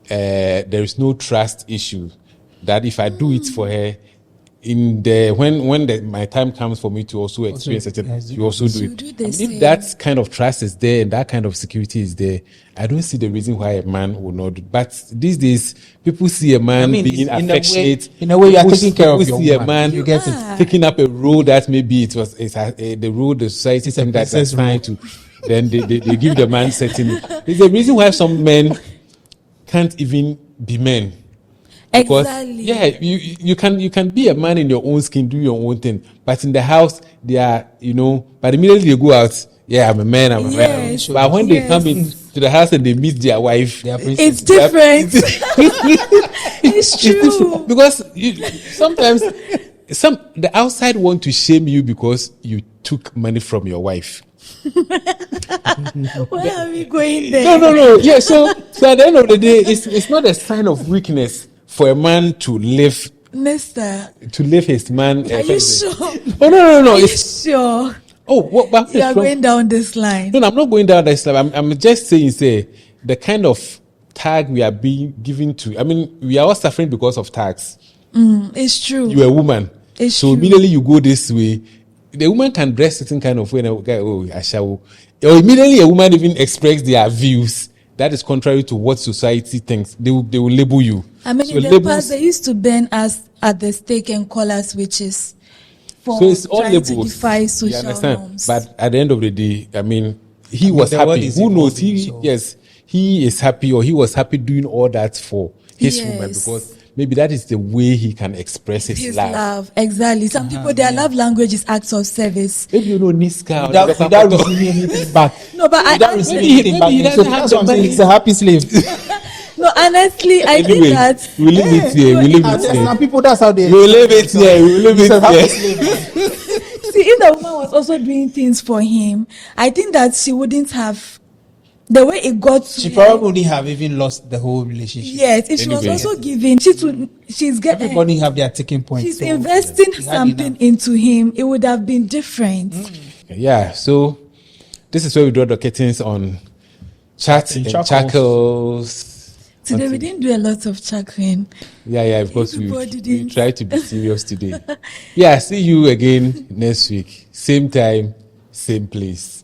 Speaker 4: there is no trust issue, that if I do it for her, when my time comes for me to also experience it,
Speaker 3: yes,
Speaker 4: you also do
Speaker 2: you
Speaker 4: it.
Speaker 2: do the
Speaker 4: If
Speaker 2: same.
Speaker 4: that kind of trust is there and that kind of security is there, I don't see the reason why a man will not do. But these days, people see a man being
Speaker 3: it's
Speaker 4: affectionate.
Speaker 3: in a way, you are
Speaker 4: People
Speaker 3: taking care of
Speaker 4: people
Speaker 3: your
Speaker 4: see a
Speaker 3: woman.
Speaker 4: man
Speaker 3: You get it.
Speaker 2: are.
Speaker 4: taking up a role that maybe it's the role the society
Speaker 3: It's a
Speaker 4: think that's
Speaker 3: princess
Speaker 4: assigned to. Then they give the man certain. There's a reason why some men can't even be men. Because,
Speaker 2: Exactly.
Speaker 4: yeah, you can be a man in your own skin, do your own thing, but in the house they are, but immediately they go out, yeah, I'm a man.
Speaker 2: Yes,
Speaker 4: But when they
Speaker 2: yes.
Speaker 4: come into the house and they meet their wife,
Speaker 3: They are
Speaker 2: It's
Speaker 3: princesses.
Speaker 2: different. It's true.
Speaker 4: because sometimes the outside want to shame you because you took money from your wife.
Speaker 2: Why are we going there?
Speaker 4: No. Yeah, so at the end of the day, it's not a sign of weakness for a man to live
Speaker 2: Nesta,
Speaker 4: his man.
Speaker 2: are you sure?
Speaker 4: Oh no!
Speaker 2: Are you
Speaker 4: It's
Speaker 2: sure
Speaker 4: but
Speaker 2: you are going down this line?
Speaker 4: No, I'm not going down that slab. I'm just saying, the kind of tag we are being given to. I mean, we are all suffering because of tags.
Speaker 2: It's true.
Speaker 4: You're a woman,
Speaker 2: It's
Speaker 4: so
Speaker 2: true.
Speaker 4: immediately you go this way. The woman can dress certain kind of way, and a guy, I shall. Or immediately a woman even express their views that is contrary to what society thinks. They will label you.
Speaker 2: I mean,
Speaker 4: So
Speaker 2: in the
Speaker 4: labels-
Speaker 2: past, they used to burn us at the stake and call us witches for
Speaker 4: So it's all
Speaker 2: trying
Speaker 4: labels.
Speaker 2: to defy
Speaker 4: You
Speaker 2: social
Speaker 4: understand?
Speaker 2: norms.
Speaker 4: But at the end of the day, I mean, he was
Speaker 3: the world
Speaker 4: happy.
Speaker 3: is
Speaker 4: Who knows?
Speaker 3: evolving, so-
Speaker 4: He is happy, or he was happy doing all that for his woman
Speaker 2: Yes.
Speaker 4: because maybe that is the way he can express his love.
Speaker 2: Exactly. Some people, their love language is acts of service.
Speaker 4: Maybe Niska.
Speaker 3: Without receiving anything back.
Speaker 2: No, but
Speaker 3: Without
Speaker 2: I
Speaker 3: receiving
Speaker 4: maybe
Speaker 3: anything back.
Speaker 4: he
Speaker 3: So
Speaker 4: doesn't have
Speaker 3: that's
Speaker 4: the
Speaker 3: what I'm saying.
Speaker 4: money.
Speaker 3: It's a happy slave.
Speaker 2: no, honestly, I
Speaker 4: Anyway,
Speaker 2: think that
Speaker 4: we leave it here. We leave it
Speaker 3: Some
Speaker 4: here.
Speaker 3: people, that's how they.
Speaker 4: We leave it here. We leave
Speaker 3: It's a
Speaker 4: it
Speaker 3: happy
Speaker 4: here.
Speaker 3: slave.
Speaker 2: see, if the woman was also doing things for him, I think that she wouldn't have the way it got to
Speaker 3: She
Speaker 2: her.
Speaker 3: probably wouldn't have even lost the whole relationship.
Speaker 2: Yes, if she was
Speaker 4: Anyway.
Speaker 2: also giving, she's getting.
Speaker 3: Everybody have their taking point.
Speaker 2: She's
Speaker 3: so
Speaker 2: investing
Speaker 3: he had
Speaker 2: something
Speaker 3: enough.
Speaker 2: into him. It would have been different.
Speaker 4: Yeah, so this is where we draw the curtains on chat and
Speaker 3: Chuckles.
Speaker 4: Chuckles.
Speaker 2: Today we didn't do a lot of chuckling.
Speaker 4: Yeah, because we
Speaker 2: Everybody didn't.
Speaker 4: try to be serious today. Yeah, see you again next week. Same time, same place.